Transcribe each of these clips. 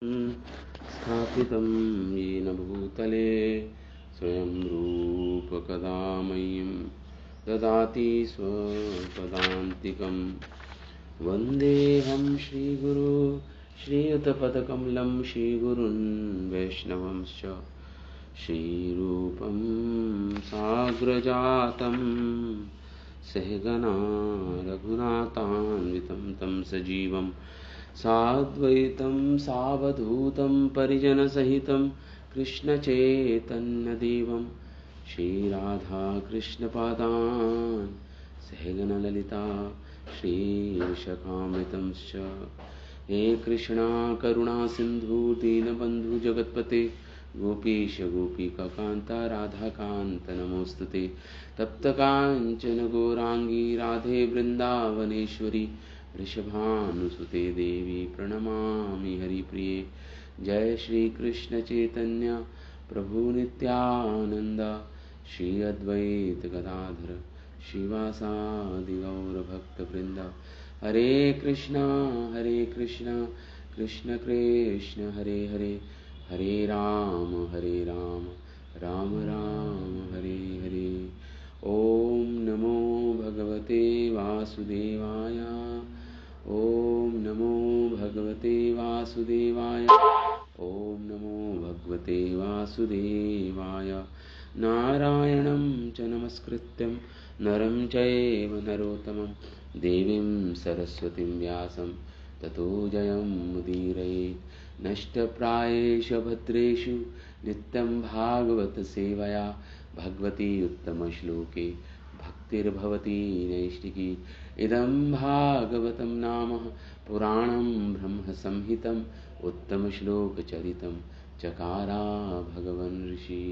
स्थापितं येन भूतले स्वयं रूप कदा मह्यं ददाति स्वपदान्तिकं। वन्देऽहं श्रीगुरु श्रीयुतपदकमलं श्रीगुरुन् वैष्णवंश्च श्रीरूपं साग्रजातं सहगना रघुनाथान्वितं तं सजीवं साद्वैतं सावधूतं परिजनसहितं कृष्णचैतन्यदेवं श्रीराधाकृष्णपादान् सहगणललिता श्रीविशाखान्वितंश्च। हे कृष्णा करुणा सिन्धु दीनबन्धु जगत्पते गोपीश गोपिकान्त राधाकान्त नमोस्तुते। तप्तकाञ्चन गौरांगी राधे वृन्दावनेश्वरी वृषभानुसुते देवी प्रणमामि हरिप्रिये। जय श्री कृष्ण चैतन्य प्रभु नित्यानंद श्री अद्वैत गदाधर श्रीवासादि गौरभक्तवृंद। हरे कृष्णा कृष्ण कृष्ण हरे हरे, हरे राम राम राम हरे हरे। ओम नमो भगवते वासुदेवाय, ओम नमो भगवते वासुदेवाय, ओम नमो भगवते वासुदेवाय। नारायणं च नमस्कृत्यं नरं चैव नरोत्तमं देवीं सरस्वतीं व्यासं ततो जयमुदीरयेत्। नष्टप्रायेषु भद्रेषु नित्यं भागवत सेवया भगवती उत्तमश्लोके भक्तिर्भवती नैष्टिकी। इदं भागवतं नाम पुराणं ब्रह्मसंहितं उत्तमश्लोकचरितं चकारा भगवन् ऋषि।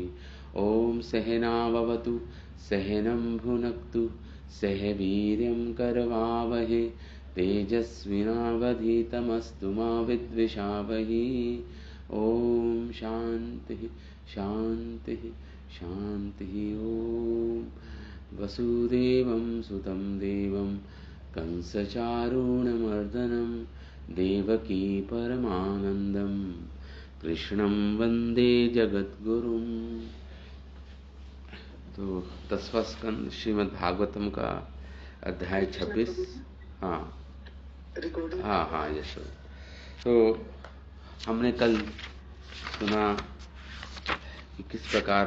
ॐ सहनाववतु सहनं भुनक्तु सह वीर्यं करवावहे तेजस्विनावधीतमस्तु मा विद्विषावहे। ओम शांति शांति शांति। ओम वसुदेवं सुतं देवं कंसचारूणमर्दनं देवकी परमानंदं कृष्णं वंदे जगद्गुरुम्। तो 10वां स्कंद श्रीमद् भागवतम का अध्याय 26। हाँ यस। तो हमने कल सुना कि किस प्रकार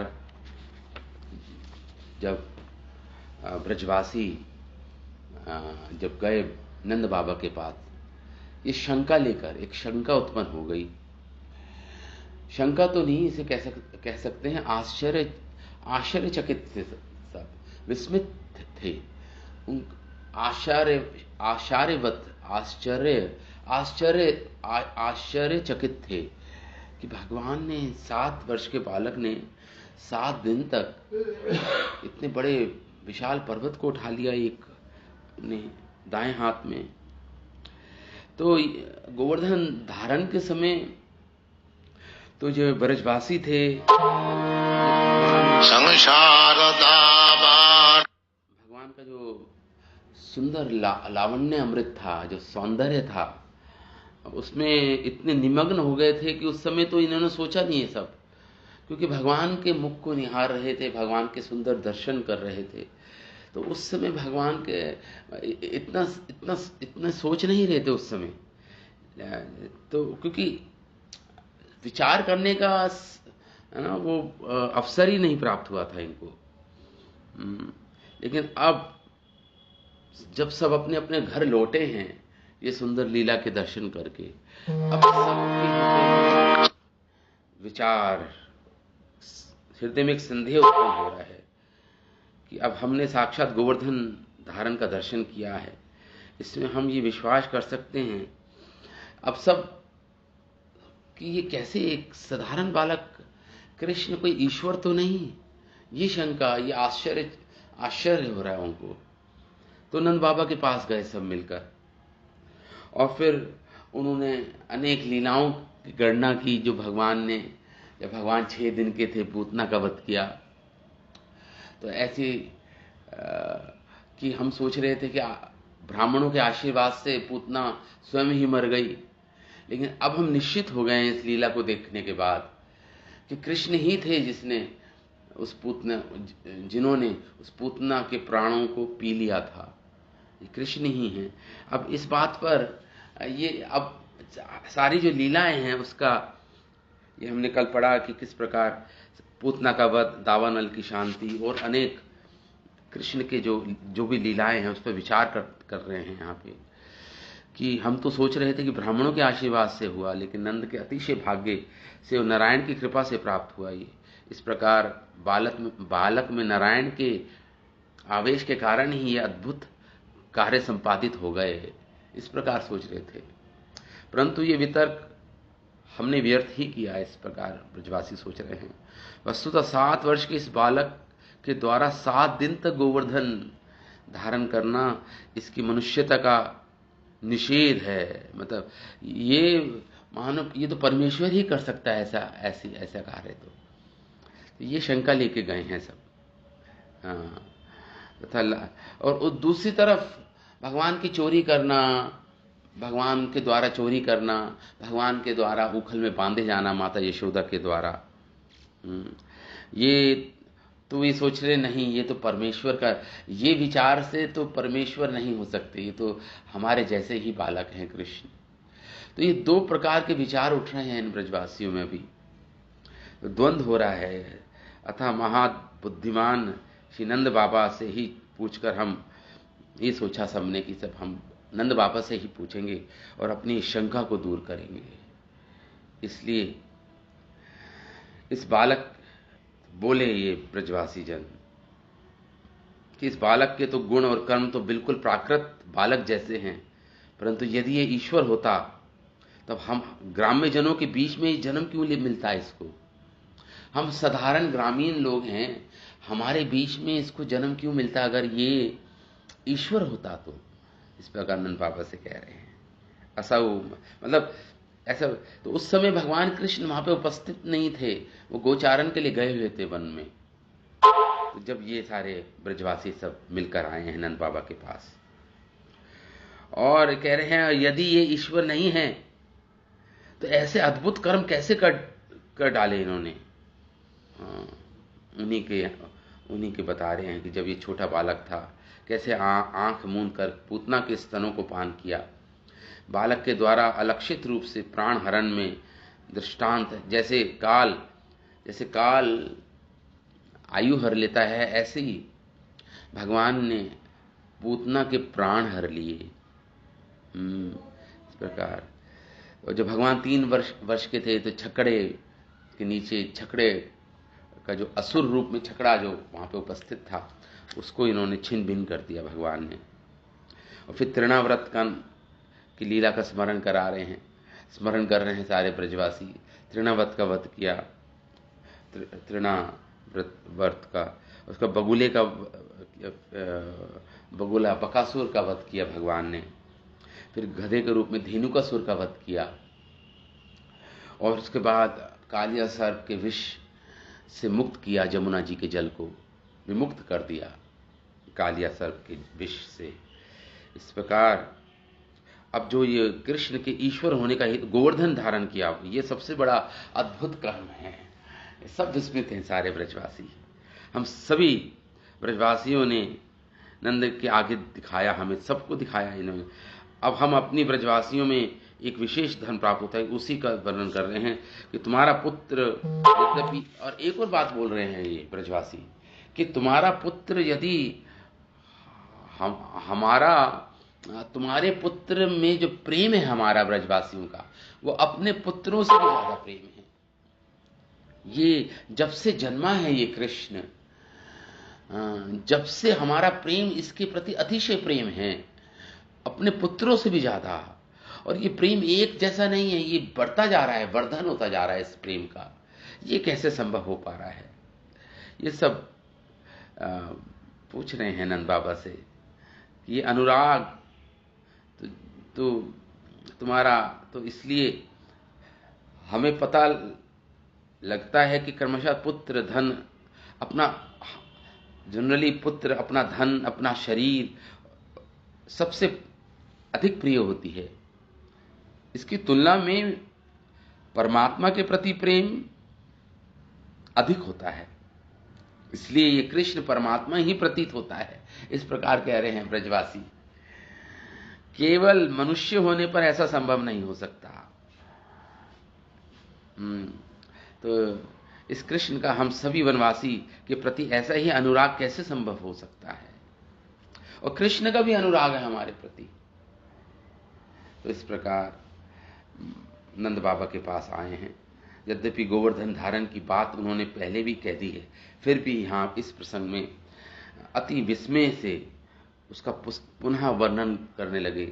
जब ब्रजवासी जब गए नंद बाबा के पास, ये शंका लेकर एक शंका उत्पन्न हो गई। शंका तो नहीं, इसे कह सकते हैं आश्चर्यचकित थे, सब विस्मित थे। आश्चर्यचकित थे कि भगवान ने 7 वर्ष के बालक ने 7 दिन तक इतने बड़े विशाल पर्वत को उठा लिया एक ने दाएं हाथ में। तो गोवर्धन धारण के समय तो जो ब्रजवासी थे, भगवान का जो सुंदर लावण्य अमृत था, जो सौंदर्य था, उसमें इतने निमग्न हो गए थे कि उस समय तो इन्होंने सोचा नहीं है सब, क्योंकि भगवान के मुख को निहार रहे थे, भगवान के सुंदर दर्शन कर रहे थे। तो उस समय भगवान के इतना सोच नहीं रहे थे उस समय। तो क्योंकि विचार करने का ना वो अवसर ही नहीं प्राप्त हुआ था इनको। लेकिन अब जब सब अपने अपने घर लौटे हैं ये सुंदर लीला के दर्शन करके, अब सबके विचार, हृदय में एक संदेह उत्पन्न हो रहा है कि अब हमने साक्षात गोवर्धन धारण का दर्शन किया है, इसमें हम ये विश्वास कर सकते हैं अब सब कि ये कैसे एक साधारण बालक कृष्ण कोई ईश्वर तो नहीं। ये शंका, ये आश्चर्य हो रहा है उनको। तो नंद बाबा के पास गए सब मिलकर, और फिर उन्होंने अनेक लीलाओं की गणना की जो भगवान ने, जब भगवान 6 दिन के थे पूतना का वध किया। तो ऐसी कि हम सोच रहे थे कि ब्राह्मणों के आशीर्वाद से पूतना स्वयं ही मर गई, लेकिन अब हम निश्चित हो गए हैं इस लीला को देखने के बाद कि कृष्ण ही थे जिन्होंने उस पूतना के प्राणों को पी लिया था। ये कृष्ण ही हैं। अब इस बात पर ये अब सारी जो लीलाएं हैं उसका ये हमने कल पढ़ा कि किस प्रकार पूतना का वध, दावानल की शांति और अनेक कृष्ण के जो भी लीलाएं हैं उस पर विचार कर रहे हैं यहाँ पे, कि हम तो सोच रहे थे कि ब्राह्मणों के आशीर्वाद से हुआ, लेकिन नंद के अतिशय भाग्य से और नारायण की कृपा से प्राप्त हुआ। ये इस प्रकार बालक में नारायण के आवेश के कारण ही ये अद्भुत कार्य संपादित हो गए, इस प्रकार सोच रहे थे। परंतु ये वितर्क हमने व्यर्थ ही किया, इस प्रकार ब्रजवासी सोच रहे हैं। वस्तुतः 7 वर्ष के इस बालक के द्वारा 7 दिन तक गोवर्धन धारण करना इसकी मनुष्यता का निषेध है। मतलब ये मानव, ये तो परमेश्वर ही कर सकता है ऐसा कार्य। तो ये शंका लेके गए हैं सब। हाँ, तथा और दूसरी तरफ भगवान की चोरी करना, भगवान के द्वारा चोरी करना, भगवान के द्वारा उखल में बांधे जाना माता यशोदा के द्वारा, ये तो ये सोच रहे नहीं, ये तो परमेश्वर का, ये विचार से तो परमेश्वर नहीं हो सकते, ये तो हमारे जैसे ही बालक हैं कृष्ण। तो ये 2 प्रकार के विचार उठ रहे हैं इन ब्रजवासियों में भी, तो द्वंद्व हो रहा है। अतः महाबुद्धिमान श्री नंद बाबा से ही पूछकर हम ये सोचा सबने कि सब हम नंद बाबा से ही पूछेंगे और अपनी शंका को दूर करेंगे। इसलिए इस बालक बोले ये ब्रजवासी जन कि इस बालक के तो गुण और कर्म तो बिल्कुल प्राकृत बालक जैसे हैं, परंतु यदि ये ईश्वर होता तब हम ग्राम्य जनों के बीच में जन्म क्यों मिलता है इसको? हम साधारण ग्रामीण लोग हैं, हमारे बीच में इसको जन्म क्यों मिलता अगर ये ईश्वर होता तो? इस प्रकार नंद बाबा से कह रहे हैं। असौ मतलब ऐसा, तो उस समय भगवान कृष्ण वहां पे उपस्थित नहीं थे, वो गोचारण के लिए गए हुए थे वन में। तो जब ये सारे ब्रजवासी सब मिलकर आए हैं नंद बाबा के पास और कह रहे हैं यदि ये ईश्वर नहीं है तो ऐसे अद्भुत कर्म कैसे कर डाले इन्होंने। उन्हीं के बता रहे हैं कि जब ये छोटा बालक था कैसे आंख मूंद कर पूतना के स्तनों को पान किया। बालक के द्वारा अलक्षित रूप से प्राण हरण में दृष्टांत, जैसे काल आयु हर लेता है, ऐसे ही भगवान ने पूतना के प्राण हर लिए। इस प्रकार, और जब भगवान 3 वर्ष के थे तो छकड़े के नीचे, छकड़े का जो असुर रूप में छकड़ा जो वहां पे उपस्थित था उसको इन्होंने छिन्न भिन्न कर दिया भगवान ने। और फिर तृणाव्रत की लीला का स्मरण कर रहे हैं सारे ब्रजवासी। तृणाव्रत का वध किया, तृणाव्रत का, उसका बगुला बकासुर का वध किया भगवान ने। फिर गधे के रूप में धेनुकासुर का वध किया और उसके बाद कालिया सर्प के विष से मुक्त किया, जमुना जी के जल को विमुक्त कर दिया कालिया सर्प के विष से। इस प्रकार अब जो ये कृष्ण के ईश्वर होने का गोवर्धन धारण किया, ये सबसे बड़ा अद्भुत कर्म है। सब विस्मित हैं सारे ब्रजवासी। हम सभी ब्रजवासियों ने नंद के आगे दिखाया, हमें सबको दिखाया इन्होंने। अब हम अपनी ब्रजवासियों में एक विशेष धन प्राप्त होता है, उसी का वर्णन कर रहे हैं कि तुम्हारा पुत्र यद्यपि, और एक और बात बोल रहे हैं ये ब्रजवासी कि तुम्हारा पुत्र यदि तुम्हारे पुत्र में जो प्रेम है हमारा ब्रजवासियों का, वो अपने पुत्रों से भी ज्यादा प्रेम है। ये जब से जन्मा है ये कृष्ण, जब से हमारा प्रेम इसके प्रति अतिशय प्रेम है, अपने पुत्रों से भी ज्यादा। और ये प्रेम एक जैसा नहीं है, ये बढ़ता जा रहा है, वर्धन होता जा रहा है इस प्रेम का। ये कैसे संभव हो पा रहा है? ये सब पूछ रहे हैं नंद बाबा से। ये अनुराग तो तुम्हारा, तो इसलिए हमें पता लगता है कि क्रमशः पुत्र धन अपना, जनरली पुत्र अपना धन, अपना शरीर सबसे अधिक प्रिय होती है। इसकी तुलना में परमात्मा के प्रति प्रेम अधिक होता है, इसलिए ये कृष्ण परमात्मा ही प्रतीत होता है। इस प्रकार कह रहे हैं ब्रजवासी। केवल मनुष्य होने पर ऐसा संभव नहीं हो सकता। तो इस कृष्ण का हम सभी वनवासी के प्रति ऐसा ही अनुराग कैसे संभव हो सकता है, और कृष्ण का भी अनुराग है हमारे प्रति। तो इस प्रकार नंद बाबा के पास आए हैं। यद्यपि गोवर्धन धारण की बात उन्होंने पहले भी कह दी है, फिर भी यहाँ इस प्रसंग में अति विस्मय से उसका पुनः वर्णन करने लगे।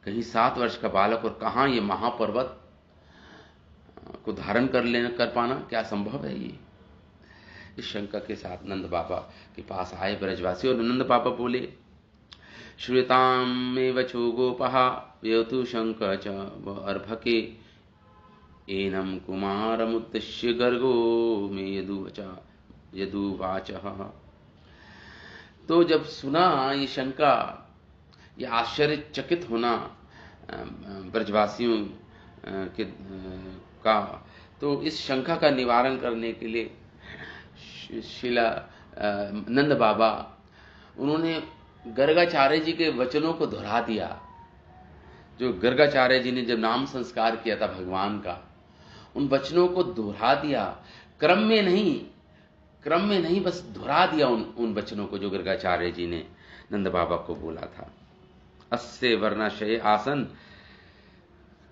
कहीं 7 वर्ष का बालक और कहाँ ये महापर्वत को धारण कर पाना क्या संभव है। ये इस शंका के साथ नंद बाबा के पास आए ब्रजवासी, और नंद बाबा बोले, श्रूयताम में वचो गोपः व्यतु शंक च व अर्भके एनम कुमारमुद्दिश्य गर्गो में यदुवाचः। तो जब सुना ये शंका, ये आश्चर्यचकित होना ब्रजवासियों के का, तो इस शंका का निवारण करने के लिए शिला नंद बाबा उन्होंने गर्गाचार्य जी के वचनों को दोहरा दिया। जो गर्गाचार्य जी ने जब नाम संस्कार किया था भगवान का, उन वचनों को दोहरा दिया, क्रम में नहीं बस दोहरा दिया उन वचनों को जो गर्गाचार्य जी ने नंद बाबा को बोला था। अस्य वर्णाशय आसन,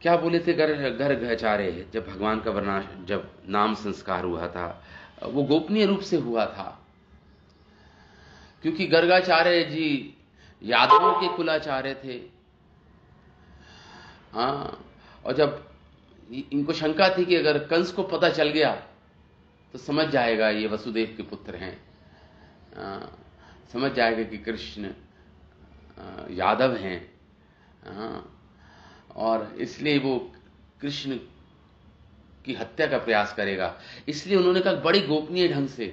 क्या बोले थे गर्गाचार्य जब भगवान का जब नाम संस्कार हुआ था, वो गोपनीय रूप से हुआ था, क्योंकि गर्गाचार्य जी यादवों के कुलाचार्य थे। और जब इनको शंका थी कि अगर कंस को पता चल गया तो समझ जाएगा ये वसुदेव के पुत्र हैं, समझ जाएगा कि कृष्ण यादव हैं, और इसलिए वो कृष्ण की हत्या का प्रयास करेगा। इसलिए उन्होंने कहा बड़ी गोपनीय ढंग से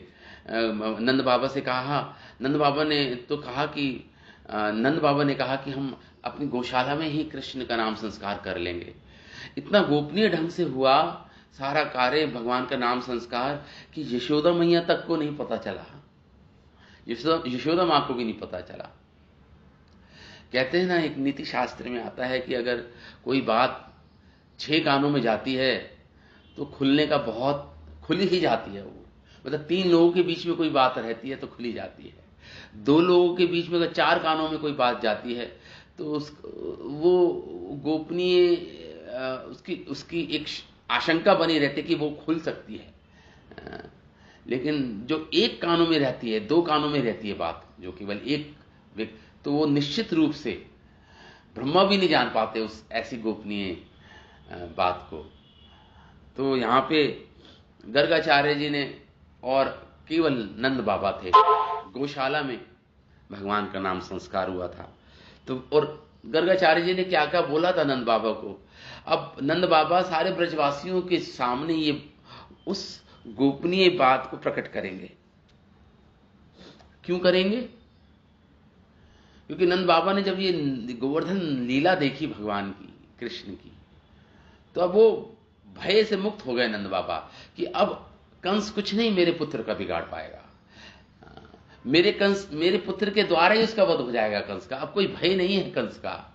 नंद बाबा से कहा। नंद बाबा ने कहा कि हम अपनी गौशाला में ही कृष्ण का नाम संस्कार कर लेंगे। इतना गोपनीय ढंग से हुआ सारा कार्य, भगवान का नाम संस्कार, कि यशोदा मैया तक को नहीं पता चला, यशोदा माँ को भी नहीं पता चला। कहते हैं ना, एक नीति शास्त्र में आता है कि अगर कोई बात 6 कानों में जाती है तो खुलने का बहुत खुल ही जाती है। वो मतलब 3 लोगों के बीच में कोई बात रहती है तो खुली जाती है, 2 लोगों के बीच में अगर 4 कानों में कोई बात जाती है तो वो गोपनीय उसकी एक आशंका बनी रहती है कि वो खुल सकती है। लेकिन जो 1 कानों में रहती है, 2 कानों में रहती है बात, जो केवल एक, तो वो निश्चित रूप से ब्रह्मा भी नहीं जान पाते उस ऐसी गोपनीय बात को। तो यहाँ पे गर्गाचार्य जी ने और केवल नंद बाबा थे, गौशाला में भगवान का नाम संस्कार हुआ था। तो और गर्गाचार्य जी ने क्या क्या बोला था नंद बाबा को। अब नंद बाबा सारे ब्रजवासियों के सामने ये उस गोपनीय बात को प्रकट करेंगे। क्यों करेंगे? क्योंकि नंद बाबा ने जब ये गोवर्धन लीला देखी भगवान की, कृष्ण की, तो अब वो भय से मुक्त हो गए नंद बाबा कि अब कंस कुछ नहीं मेरे पुत्र का बिगाड़ पाएगा, मेरे पुत्र के द्वारा ही उसका वध हो जाएगा कंस का। अब कोई भय नहीं है कंस का।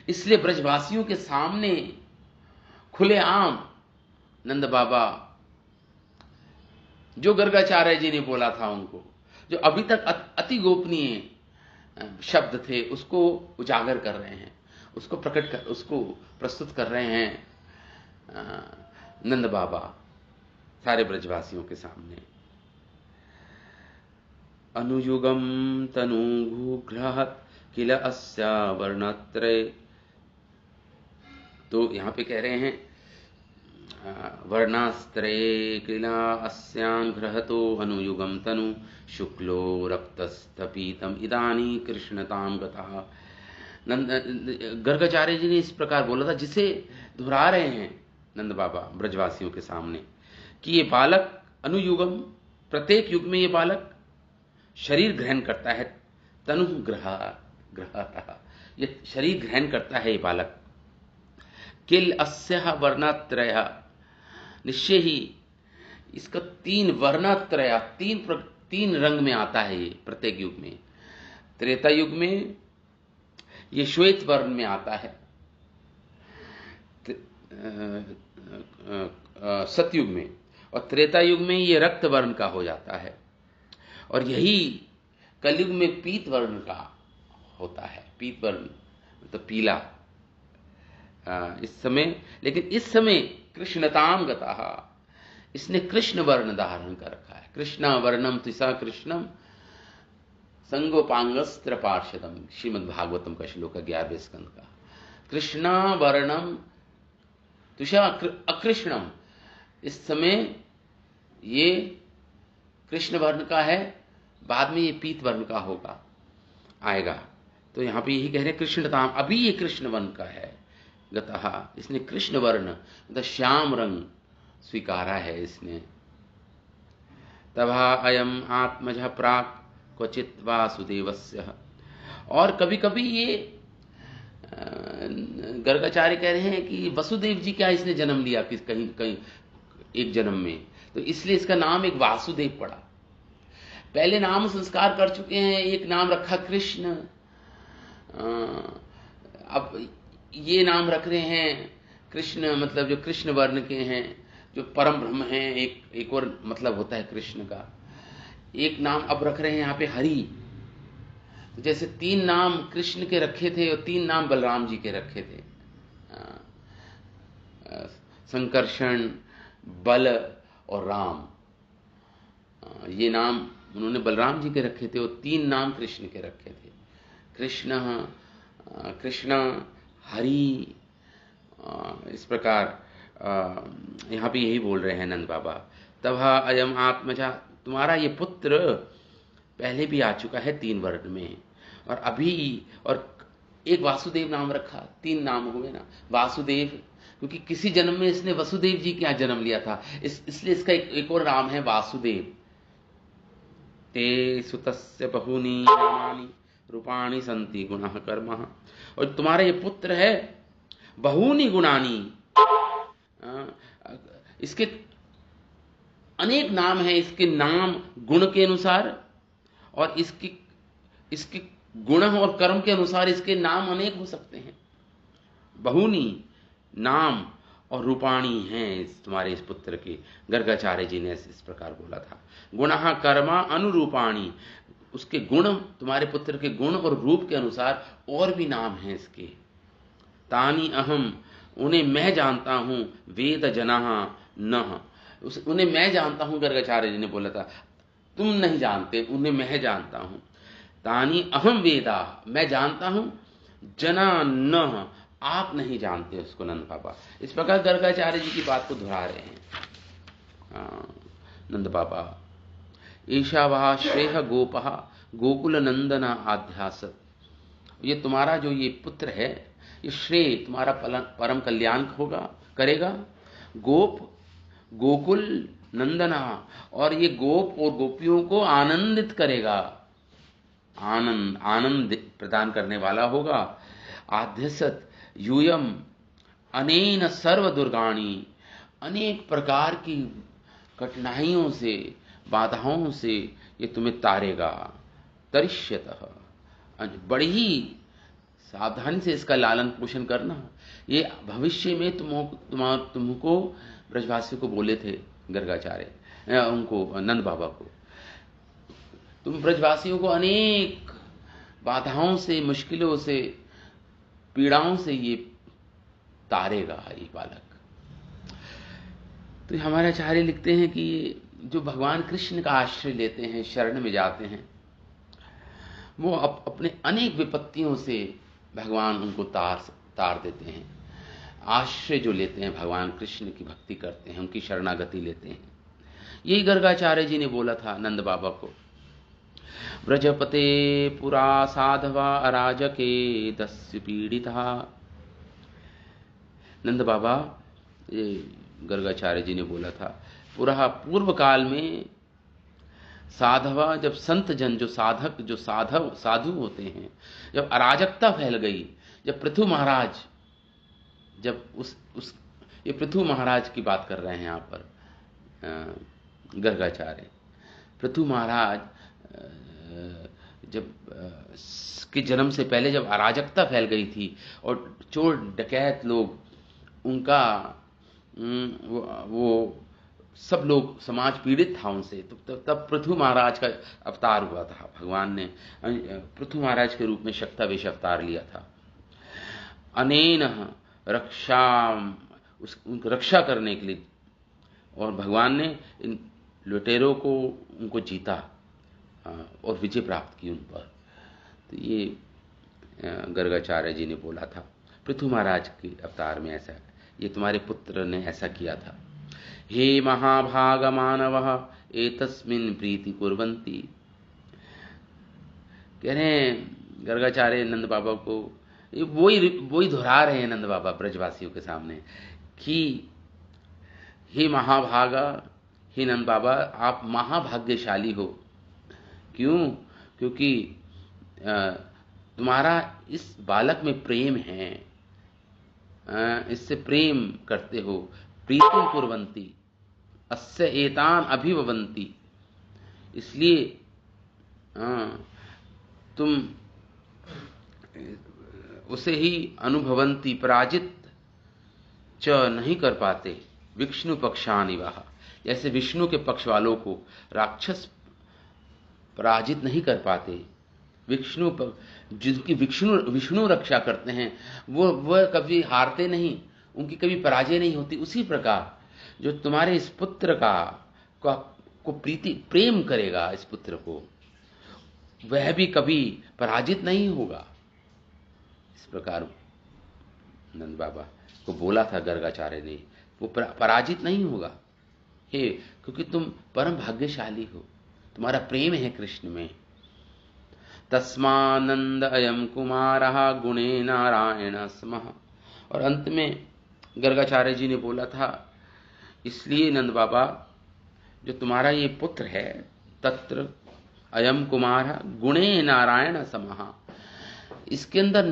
इसलिए ब्रजवासियों के सामने खुलेआम नंद बाबा जो गर्गाचार्य जी ने बोला था उनको, जो अभी तक अति गोपनीय शब्द थे, उसको उजागर कर रहे हैं, उसको प्रस्तुत कर रहे हैं नंद बाबा सारे ब्रजवासियों के सामने। अनुयुगम तनुघुग्रहत किल अस्या वर्णत्रय। तो यहां पे कह रहे हैं वर्णास्त्रये किला अस्यां घ्रहतो अनुयुगम तनु शुक्लो रक्तस्तपीतम इदानी कृष्णताम गतः। गर्गाचार्य जी ने इस प्रकार बोला था, जिसे दोहरा रहे हैं नंद बाबा ब्रजवासियों के सामने कि ये बालक अनुयुगम, प्रत्येक युग में ये बालक शरीर ग्रहण करता है, तनु ग्रह ये शरीर ग्रहण करता है ये बालक। किल अस्यः वर्णत्रय, निश्चय ही इसका 3 वर्णत्रय, 3 रंग में आता है ये प्रत्येक युग में। त्रेता युग में ये श्वेत वर्ण में आता है, सतयुग में, और त्रेता युग में ये रक्त वर्ण का हो जाता है, और यही कलयुग में पीत वर्ण का होता है। पीत वर्ण तो पीला इस समय, लेकिन इस समय कृष्णताम गतः, इसने कृष्ण वर्ण धारण कर रखा है। कृष्ण वर्णम तिसा कृष्णम संगोपांगस्त्र पार्षदम, श्रीमद् भागवतम का श्लोक 11वें स्कंद का। कृष्ण वर्णम तुषा अकृष्णम, इस समय ये कृष्ण वर्ण का है, बाद में ये पीत वर्ण का होगा, आएगा। तो यहां पे यही कह रहे हैं कृष्णताम, अभी ये कृष्ण वर्ण का है। गतः, इसने कृष्ण वर्ण मतलब श्याम रंग स्वीकारा है इसने। तभा अयम आत्मज प्राक क्वचित वासुदेवस्य, और कभी कभी ये गर्गाचार्य कह रहे हैं कि वसुदेव जी क्या इसने जन्म लिया कहीं कहीं एक जन्म में, तो इसलिए इसका नाम एक वासुदेव पड़ा। पहले नाम संस्कार कर चुके हैं, एक नाम रखा कृष्ण, अब ये नाम रख रहे हैं कृष्ण, मतलब जो कृष्ण वर्ण के हैं, जो परम ब्रह्म हैं। एक और मतलब होता है कृष्ण का। एक नाम अब रख रहे हैं यहाँ पे हरि। तो जैसे 3 नाम कृष्ण के रखे थे और 3 नाम बलराम जी के रखे थे, संकर्षण, बल और राम। ये नाम उन्होंने बलराम जी के रखे थे और 3 नाम कृष्ण के रखे थे, कृष्ण हरि। इस प्रकार यहाँ पे यही बोल रहे हैं नंद बाबा। तभा अयम आत्मजा, तुम्हारा ये पुत्र पहले भी आ चुका है 3 वर्ण में, और अभी, और एक वासुदेव नाम रखा, 3 नाम हुए ना वासुदेव, क्योंकि किसी जन्म में इसने वसुदेव जी क्या जन्म लिया था, इसलिए इसका एक और नाम है वासुदेव। ते सुतस्य बहूनि नामानि रूपाणि सन्ति गुणः कर्मः, और तुम्हारा ये पुत्र है बहूनि गुणानि, इसके अनेक नाम हैं, इसके नाम गुण के अनुसार, और इसके गुण और कर्म के अनुसार इसके नाम अनेक हो सकते हैं। बहूनि नाम और रूपाणी हैं तुम्हारे इस पुत्र के। गर्गाचार्य जी ने इस प्रकार बोला था। गुणः कर्मा अनुरूपाणी, उसके गुण, तुम्हारे पुत्र के गुण और रूप के अनुसार और भी नाम हैं इसके। तानी अहम, उन्हें मैं जानता हूं, वेद जनाः नः, उन्हें मैं जानता हूं, गर्गाचार्य जी ने बोला था, तुम नहीं जानते, उन्हें मैं जानता हूं। तानी अहम वेदा, मैं जानता हूं, जना न, आप नहीं जानते उसको नंद बाबा। इस प्रकार गर्गाचार्य जी की बात को दोहरा रहे हैं नंद बाबा। ईशावाह श्रेह गोपः गोकुल नंदन आध्यासत, ये तुम्हारा जो ये पुत्र है, ये श्रेय तुम्हारा परम कल्याण होगा, करेगा। गोप गोकुल नंदना, और ये गोप और गोपियों को आनंदित करेगा, आनंद प्रदान करने वाला होगा। आध्यसत यूयम अनेन सर्व दुर्गाणी, अनेक प्रकार की कठिनाइयों से, बाधाओं से ये तुम्हें तारेगा। तरिष्यतः, बड़ी ही सावधानी से इसका लालन पोषण करना। ये भविष्य में तुमको ब्रजवासियों को बोले थे गर्गाचार्य, उनको नंद बाबा को, तुम ब्रजवासियों को अनेक बाधाओं से, मुश्किलों से, पीड़ाओं से ये तारेगा ये बालक। तो हमारे आचार्य लिखते हैं कि जो भगवान कृष्ण का आश्रय लेते हैं, शरण में जाते हैं, वो अपने अनेक विपत्तियों से भगवान उनको तार देते हैं। आश्रय जो लेते हैं, भगवान कृष्ण की भक्ति करते हैं, उनकी शरणागति लेते हैं। यही गर्गाचार्य जी ने बोला था नंद बाबा को। व्रजपते पुरा साधवा अराजके दस्य पीड़िता, नंद बाबा, ये गर्गाचार्य जी ने बोला था, पूर्व काल में साधवा, जब संत जन, जो साधक, जो साधु होते हैं, जब अराजकता फैल गई, जब पृथु महाराज जब उस ये पृथु महाराज की बात कर रहे हैं यहाँ पर गर्गाचार्य। पृथु महाराज जब के जन्म से पहले जब अराजकता फैल गई थी और चोर डकैत लोग उनका वो सब लोग समाज पीड़ित था उनसे, तो तब पृथु महाराज का अवतार हुआ था। भगवान ने पृथु महाराज के रूप में शक्तावेश अवतार लिया था। अनेन रक्षा, उनको रक्षा करने के लिए, और भगवान ने इन लुटेरों को उनको जीता और विजय प्राप्त की उन पर। तो ये गर्गाचार्य जी ने बोला था पृथु महाराज के अवतार में, ऐसा ये तुम्हारे पुत्र ने ऐसा किया था। हे महाभाग मानवः एतस्मिन् प्रीति कुर्वन्ति। कह रहे हैं गर्गाचार्य नंद बाबा को, वही दोहरा रहे हैं नंद बाबा ब्रजवासियों के सामने कि हे महाभागा, हे नंद बाबा आप महाभाग्यशाली हो। क्यों? क्योंकि तुम्हारा इस बालक में प्रेम है, इससे प्रेम करते हो। प्रीतिं कुर्वन्ति अस्य एतान अभिभवन्ति, इसलिए तुम उसे ही अनुभवन्ति, पराजित च नहीं कर पाते। विष्णु पक्षानिवाह, जैसे विष्णु के पक्ष वालों को राक्षस पराजित नहीं कर पाते। विष्णु जिनकी विष्णु रक्षा करते हैं वो कभी हारते नहीं, उनकी कभी पराजय नहीं होती। उसी प्रकार जो तुम्हारे इस पुत्र को प्रेम करेगा, इस पुत्र को, वह भी कभी पराजित नहीं होगा। इस प्रकार नंद बाबा को बोला था गर्गाचार्य ने, वो पराजित नहीं होगा। हे, क्योंकि तुम परम भाग्यशाली हो, तुम्हारा प्रेम है कृष्ण में। तस्मानंद अयम कुमारः गुणे नारायण स्मः। और अंत में गर्गाचार्य जी ने बोला था, इसलिए नंद बाबा जो तुम्हारा ये पुत्र है, तत्र अयम कुमार गुणे नारायण समः, इसके अंदर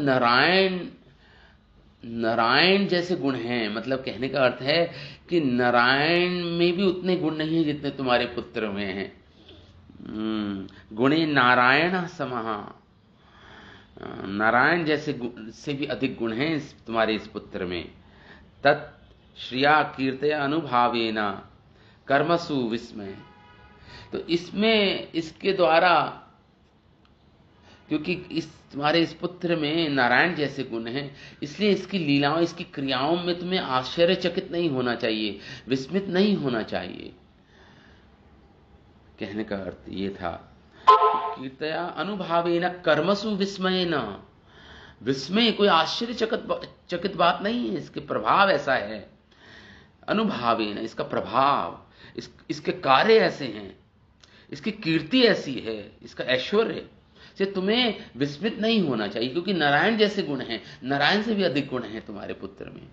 नारायण जैसे गुण हैं। मतलब कहने का अर्थ है कि नारायण में भी उतने गुण नहीं हैं जितने तुम्हारे पुत्र में हैं। गुणे नारायण समः, नारायण जैसे से भी अधिक गुण हैं तुम्हारे इस पुत्र में। तत् श्रिया कीर्तया अनुभावेन कर्मसु विस्मय। तो इसमें इसके द्वारा, क्योंकि तुम्हारे इस पुत्र में नारायण जैसे गुण हैं, इसलिए इसकी लीलाओं, इसकी क्रियाओं में तुम्हें आश्चर्यचकित नहीं होना चाहिए, विस्मित नहीं होना चाहिए। कहने का अर्थ ये था, कीर्तया अनुभावेन कर्मसु विस्मयेन। विस्मय कोई आश्चर्यचकित बात नहीं है, इसके प्रभाव ऐसा है। अनुभावेन, इसका प्रभाव, इसके कार्य ऐसे हैं, इसकी कीर्ति ऐसी है, इसका ऐश्वर्य से तुम्हें विस्मित नहीं होना चाहिए, क्योंकि नारायण जैसे गुण हैं, नारायण से भी अधिक गुण हैं तुम्हारे पुत्र में।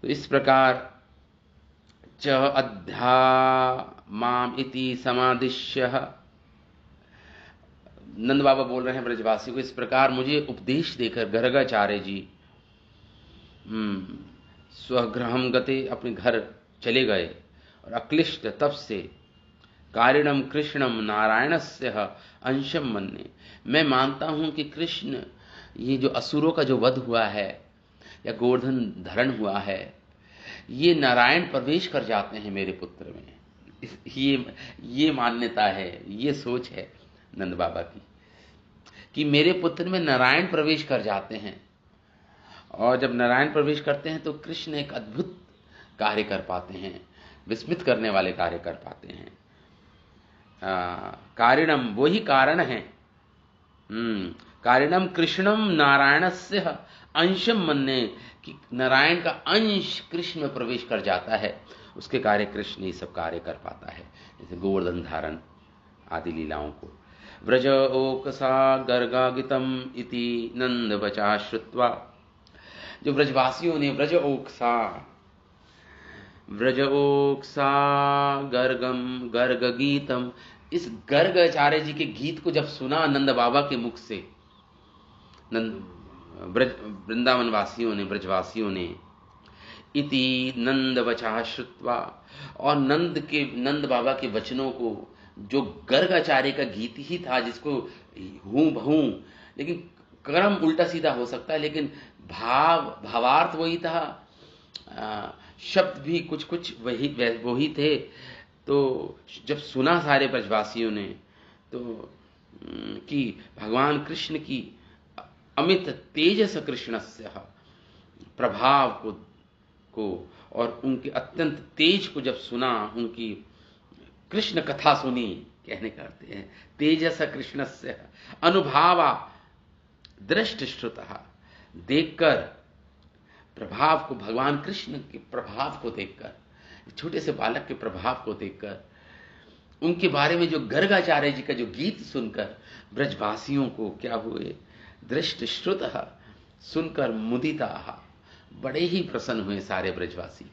तो इस प्रकार च अध्या माम इति समादिश्य, नंद बाबा बोल रहे हैं ब्रजवासी को, इस प्रकार मुझे उपदेश देकर गर्गाचार्य जी स्वगृहम गते, अपने घर चले गए। और अक्लिष्ट तप से कारिणम कृष्णम नारायणस्य अंशम मन्ये, मैं मानता हूं कि कृष्ण, ये जो असुरों का जो वध हुआ है या गोवर्धन धरण हुआ है, ये नारायण प्रवेश कर जाते हैं मेरे पुत्र में। ये मान्यता है, ये सोच है नंद बाबा की कि मेरे पुत्र में नारायण प्रवेश कर जाते हैं। और जब नारायण प्रवेश करते हैं तो कृष्ण एक अद्भुत कार्य कर पाते हैं, विस्मित करने वाले कार्य कर पाते हैं। कारिणम, वही कारण है। कारिणम कृष्णम नारायणस्य अंशम मन्ये, कि नारायण का अंश कृष्ण में प्रवेश कर जाता है, उसके कार्य कृष्ण ये सब कार्य कर पाता है, जैसे गोवर्धन धारण आदि लीलाओं को। व्रज ओकसा गर्गागितम इति नंद वचा श्रुत्वा, जो ब्रजवासियों ने व्रज ओक्सा गर्ग गीतम, इस गर्गाचार्य जी के गीत को जब सुना नंद बाबा के मुख से, वृंदावन वासियों ने, ब्रजवासियों ने इति नंद वचः श्रुत्वा, और नंद बाबा के वचनों को, जो गर्गाचार्य का गीत ही था, जिसको हूं भूं, लेकिन क्रम उल्टा सीधा हो सकता है, लेकिन भावार्थ वही था, शब्द भी कुछ कुछ वही थे। तो जब सुना सारे ब्रजवासियों ने तो कि भगवान कृष्ण की अमित तेजस कृष्णस्य प्रभाव को और उनके अत्यंत तेज को जब सुना, उनकी कृष्ण कथा सुनी, कहने करते हैं तेजस कृष्णस्य अनुभावा दृष्ट श्रुतः, देखकर प्रभाव को, भगवान कृष्ण के प्रभाव को देखकर, छोटे से बालक के प्रभाव को देखकर, उनके बारे में जो गर्गाचार्य जी का जो गीत सुनकर ब्रजवासियों को क्या हुए, दृष्ट श्रुतः, सुनकर मुदिताः, बड़े ही प्रसन्न हुए सारे ब्रजवासी।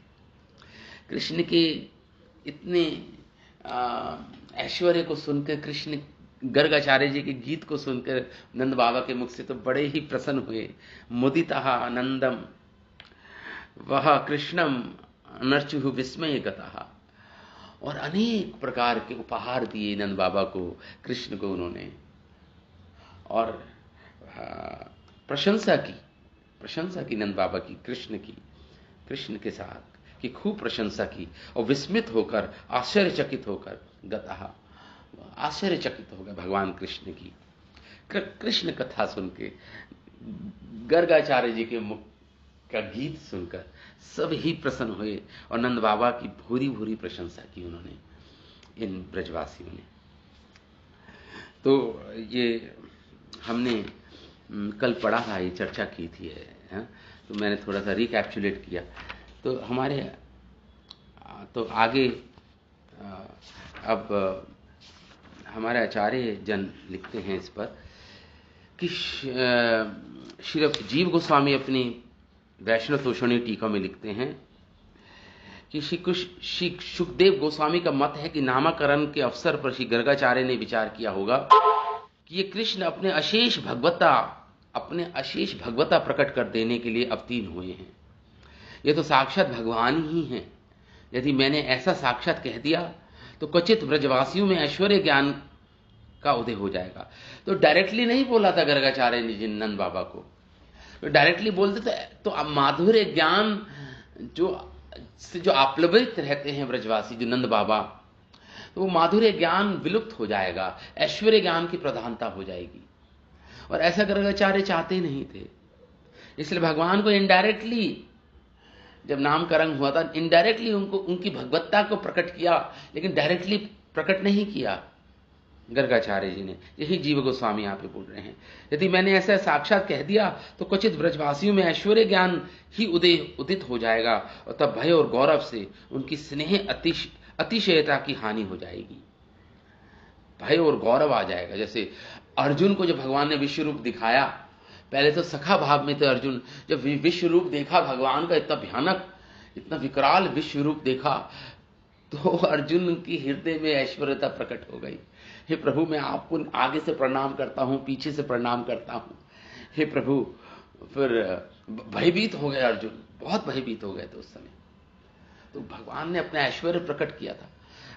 कृष्ण के इतने ऐश्वर्य को सुनकर, कृष्ण गर्गाचार्य जी के गीत को सुनकर नंद बाबा के मुख से तो बड़े ही प्रसन्न हुए। मुदितः आनंदम वह कृष्णम नर्चुः विस्मय गतः, और अनेक प्रकार के उपहार दिए नंद बाबा को, कृष्ण को उन्होंने, और प्रशंसा की नंद बाबा की, कृष्ण के साथ की खूब प्रशंसा की, और विस्मित होकर, आश्चर्यचकित होकर, गतः, आश्चर्यचकित हो गए भगवान कृष्ण की कृष्ण कथा सुन के, गर्गाचार्य जी के मुख का गीत सुनकर सब ही प्रसन्न हुए, और नंद बाबा की भूरी भूरी प्रशंसा की उन्होंने, इन ब्रजवासियों ने। तो ये हमने कल पढ़ा था, ये चर्चा की थी है? तो मैंने थोड़ा सा रिकैप्चुलेट किया। तो तो आगे अब हमारे आचार्य जन लिखते हैं इस पर कि श्री जीव गोस्वामी अपनी वैष्णव तोषणी टीका में लिखते हैं कि श्री सुखदेव गोस्वामी का मत है कि नामकरण के अवसर पर श्री गर्गाचार्य ने विचार किया होगा कि ये कृष्ण अपने अशेष भगवता प्रकट कर देने के लिए अवतीर्ण हुए हैं। ये तो साक्षात भगवान ही हैं। यदि मैंने ऐसा साक्षात कह दिया तो क्वचित ब्रजवासियों में ऐश्वर्य ज्ञान का उदय हो जाएगा। तो डायरेक्टली नहीं बोला था गर्गाचार्य ने नंद बाबा को, तो डायरेक्टली बोलते तो अब माधुर्य ज्ञान जो आप्लवित रहते हैं ब्रजवासी, जो नंद बाबा, तो वो माधुर्य ज्ञान विलुप्त हो जाएगा, ऐश्वर्य ज्ञान की प्रधानता हो जाएगी, और ऐसा गर्गाचार्य चाहते नहीं थे। इसलिए भगवान को इनडायरेक्टली, जब नामकरण हुआ था, इनडायरेक्टली उनको उनकी भगवत्ता को प्रकट किया, लेकिन डायरेक्टली प्रकट नहीं किया गर्गाचार्य जी ने। यही जीव गोस्वामी यहाँ पे बोल रहे हैं, यदि मैंने ऐसा साक्षात कह दिया तो क्वचित ब्रजवासियों में ऐश्वर्य ज्ञान ही उदित हो जाएगा, और तब भय और गौरव से उनकी स्नेह अतिशयता की हानि हो जाएगी। भय और गौरव आ जाएगा। जैसे अर्जुन को जब भगवान ने विश्व रूप दिखाया, पहले तो सखा भाव में थे अर्जुन, जब विश्व रूप देखा भगवान का, इतना भयानक, इतना विकराल विश्व रूप देखा, तो अर्जुन की हृदय में ऐश्वर्यता प्रकट हो गई। हे प्रभु, मैं आपको आगे से प्रणाम करता हूं, पीछे से प्रणाम करता हूं, हे प्रभु। फिर भयभीत हो गए अर्जुन, बहुत भयभीत हो गए थे उस समय। तो भगवान ने अपना ऐश्वर्य प्रकट किया था।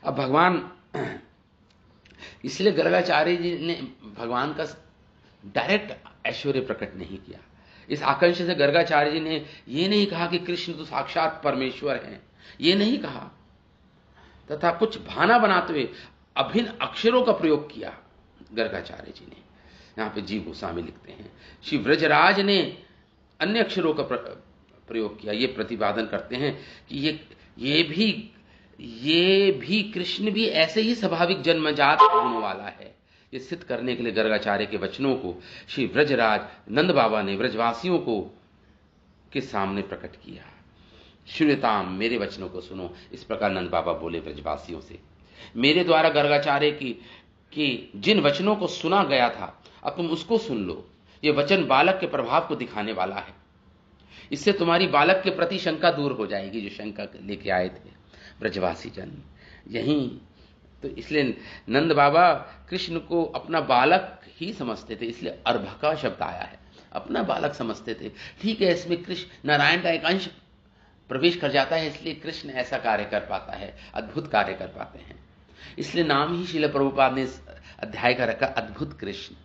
अब भगवान, इसलिए गर्गाचार्य जी ने भगवान का डायरेक्ट ऐश्वर्य प्रकट नहीं किया। इस आकांक्षा से गर्गाचार्य जी ने यह नहीं कहा कि कृष्ण तो साक्षात परमेश्वर हैं, ये नहीं कहा, तथा कुछ भाना बनाते हुए अभिन्न अक्षरों का प्रयोग किया गर्गाचार्य जी ने। यहां पे जीव गोस्वामी लिखते हैं श्री व्रजराज ने अन्य अक्षरों का प्रयोग किया। ये प्रतिपादन करते हैं कि ये भी कृष्ण भी ऐसे ही स्वाभाविक जन्मजात गुणों वाला है। ये सिद्ध करने के लिए गर्गाचार्य के वचनों को श्री व्रजराज नंद बाबा ने ब्रजवासियों को के सामने प्रकट किया। श्रुताम, मेरे वचनों को सुनो। इस प्रकार नंद बाबा बोले ब्रजवासियों से, मेरे द्वारा गर्गाचार्य की जिन वचनों को सुना गया था, अब तुम उसको सुन लो। ये वचन बालक के प्रभाव को दिखाने वाला है। इससे तुम्हारी बालक के प्रति शंका दूर हो जाएगी, जो शंका लेके आए थे ब्रजवासी जन। यहीं तो इसलिए नंद बाबा कृष्ण को अपना बालक ही समझते थे, इसलिए अर्भका शब्द आया है। अपना बालक समझते थे। ठीक है, इसमें कृष्ण नारायण का एक अंश प्रवेश कर जाता है, इसलिए कृष्ण ऐसा कार्य कर पाता है, अद्भुत कार्य कर पाते हैं। इसलिए नाम ही श्रील प्रभुपाद ने इस अध्याय का रखा अद्भुत कृष्ण।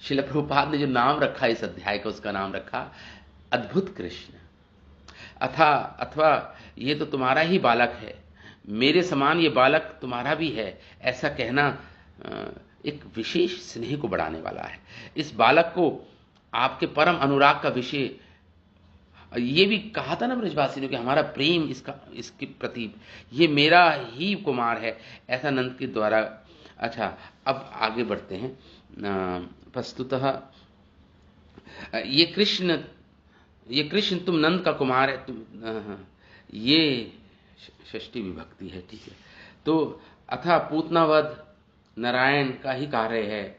श्रील प्रभुपाद ने जो नाम रखा इस अध्याय का, उसका नाम रखा अद्भुत कृष्ण। अथवा ये तो तुम्हारा ही बालक है, मेरे समान ये बालक तुम्हारा भी है, ऐसा कहना एक विशेष स्नेह को बढ़ाने वाला है। इस बालक को आपके परम अनुराग का विषय, ये भी कहा था ना ब्रजवासी ने कि हमारा प्रेम इसके प्रति, ये मेरा ही कुमार है, ऐसा नंद के द्वारा। अच्छा, अब आगे बढ़ते हैं। वस्तुतः ये कृष्ण तुम नंद का कुमार है, तुम ये षष्ठी विभक्ति है, ठीक है। तो अथा पूतनावध नारायण का ही कार्य है,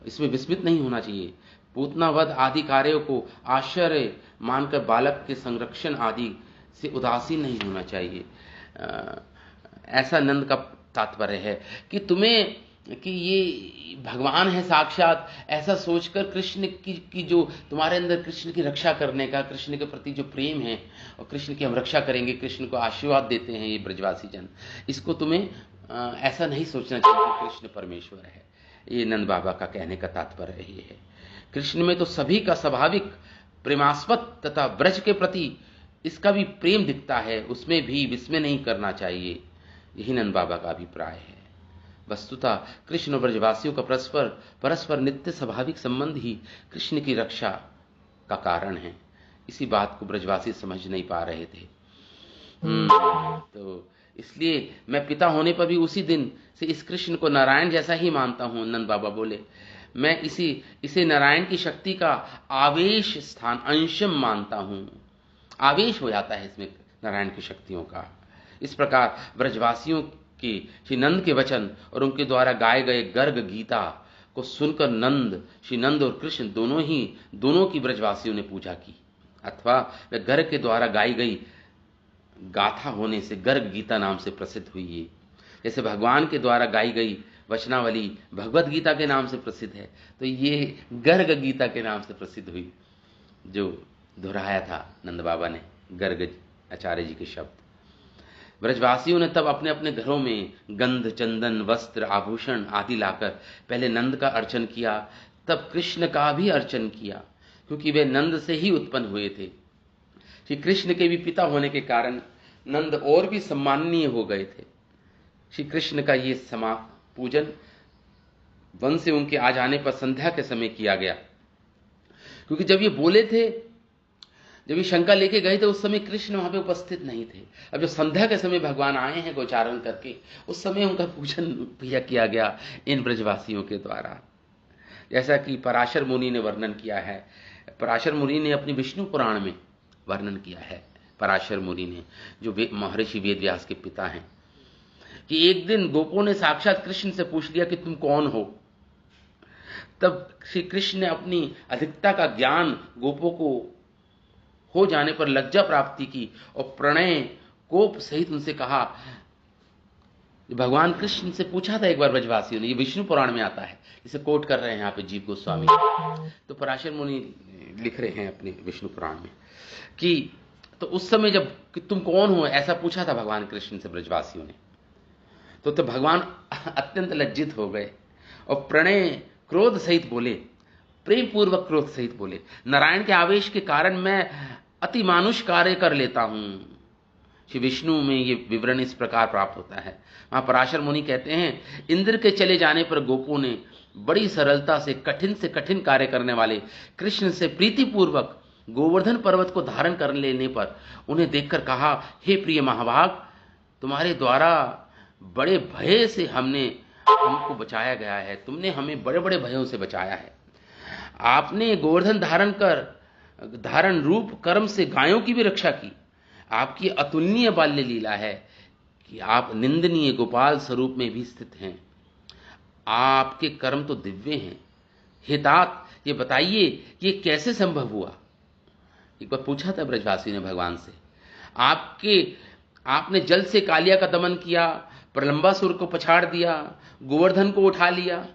इसमें विस्मित नहीं होना चाहिए। पूतनावध आदि कार्यों को आश्चर्य मानकर बालक के संरक्षण आदि से उदासीन नहीं होना चाहिए। ऐसा नंद का तात्पर्य है कि ये भगवान है साक्षात, ऐसा सोचकर कृष्ण की जो तुम्हारे अंदर कृष्ण की रक्षा करने का, कृष्ण के प्रति जो प्रेम है, और कृष्ण की हम रक्षा करेंगे, कृष्ण को आशीर्वाद देते हैं ये ब्रजवासी जन, इसको तुम्हें ऐसा नहीं सोचना चाहिए कि कृष्ण परमेश्वर है। ये नंद बाबा का कहने का तात्पर्य ये है। कृष्ण में तो सभी का स्वाभाविक प्रेमास्पद तथा ब्रज के प्रति इसका भी प्रेम दिखता है, उसमें भी विस्मय नहीं करना चाहिए। यही नंद बाबा का अभिप्राय है। वस्तुतः कृष्ण और ब्रजवासियों का परस्पर नित्य स्वाभाविक संबंध ही कृष्ण की रक्षा का कारण है। इसी बात को ब्रजवासी समझ नहीं पा रहे थे। तो इसलिए मैं पिता होने पर भी उसी दिन से इस कृष्ण को नारायण जैसा ही मानता हूं। नंद बाबा बोले, मैं इसे नारायण की शक्ति का आवेश स्थान अंशम मानता हूं। आवेश हो जाता है इसमें नारायण की शक्तियों का। इस प्रकार ब्रजवासियों के श्री नंद के वचन और उनके द्वारा गाए गए गर्ग गीता को सुनकर श्री नंद और कृष्ण दोनों की ब्रजवासियों ने पूजा की, अथवा वे गर्ग के द्वारा गाई गई गाथा होने से गर्ग गीता नाम से प्रसिद्ध हुई है। जैसे भगवान के द्वारा गाई गई वचनावली भगवत गीता के नाम से प्रसिद्ध है, तो ये गर्ग गीता के नाम से प्रसिद्ध हुई, जो दोहराया था नंद बाबा ने, गर्ग आचार्य जी के शब्द। ब्रजवासियों ने तब अपने अपने घरों में गंध, चंदन, वस्त्र, आभूषण आदि लाकर पहले नंद का अर्चन किया, तब कृष्ण का भी अर्चन किया, क्योंकि वे नंद से ही उत्पन्न हुए थे। श्री कृष्ण के भी पिता होने के कारण नंद और भी सम्माननीय हो गए थे। श्री कृष्ण का ये पूजन वन से उनके आ जाने पर संध्या के समय किया गया, क्योंकि जब ये बोले थे, जब ये शंका लेके गए थे, उस समय कृष्ण वहां पे उपस्थित नहीं थे। अब जो संध्या के समय भगवान आए हैं गोचारण करके, उस समय उनका पूजन किया गया इन ब्रजवासियों के द्वारा, जैसा कि पराशर मुनि ने वर्णन किया है। पराशर मुनि ने अपनी विष्णु पुराण में वर्णन किया है, पराशर मुनि ने, जो महर्षि वेदव्यास के पिता हैं, कि एक दिन गोपों ने साक्षात कृष्ण से पूछ लिया कि तुम कौन हो। तब श्री कृष्ण ने अपनी अधिकता का ज्ञान गोपों को हो जाने पर लज्जा प्राप्ति की और प्रणय कोप सहित उनसे कहा। भगवान कृष्ण से पूछा था एक बार ब्रजवासियों ने, ये विष्णु पुराण में आता है, इसे कोट कर रहे हैं यहाँ पे जीव गोस्वामी। तो पराशर मुनि लिख रहे हैं अपने विष्णु पुराण में कि तो उस समय जब कि तुम कौन हो ऐसा पूछा था भगवान कृष्ण से ब्रजवासियों ने, तो भगवान अत्यंत लज्जित हो गए और प्रणय क्रोध सहित बोले, प्रेम पूर्वक क्रोध सहित बोले, नारायण के आवेश के कारण मैं अति मानुष कार्य कर लेता हूं। श्री विष्णु में ये विवरण इस प्रकार प्राप्त होता है। वहां पराशर मुनि कहते हैं, इंद्र के चले जाने पर गोपों ने बड़ी सरलता से कठिन कार्य करने वाले कृष्ण से प्रीतिपूर्वक गोवर्धन पर्वत को धारण कर लेने पर उन्हें देखकर कहा, हे प्रिय महाभाग, तुम्हारे द्वारा बड़े भय से हमको बचाया गया है, तुमने हमें बड़े बड़े भयों से बचाया है। आपने गोवर्धन धारण रूप कर्म से गायों की भी रक्षा की। आपकी अतुलनीय बाल्य लीला है कि आप निंदनीय गोपाल स्वरूप में भी स्थित हैं। आपके कर्म तो दिव्य हैं। हे तात, ये बताइए कि ये कैसे संभव हुआ। एक बार पूछा था ब्रजवासी ने भगवान से, आपने जल से कालिया का दमन किया, प्रलंबासुर को पछाड़ दिया, गोवर्धन को उठा लिया,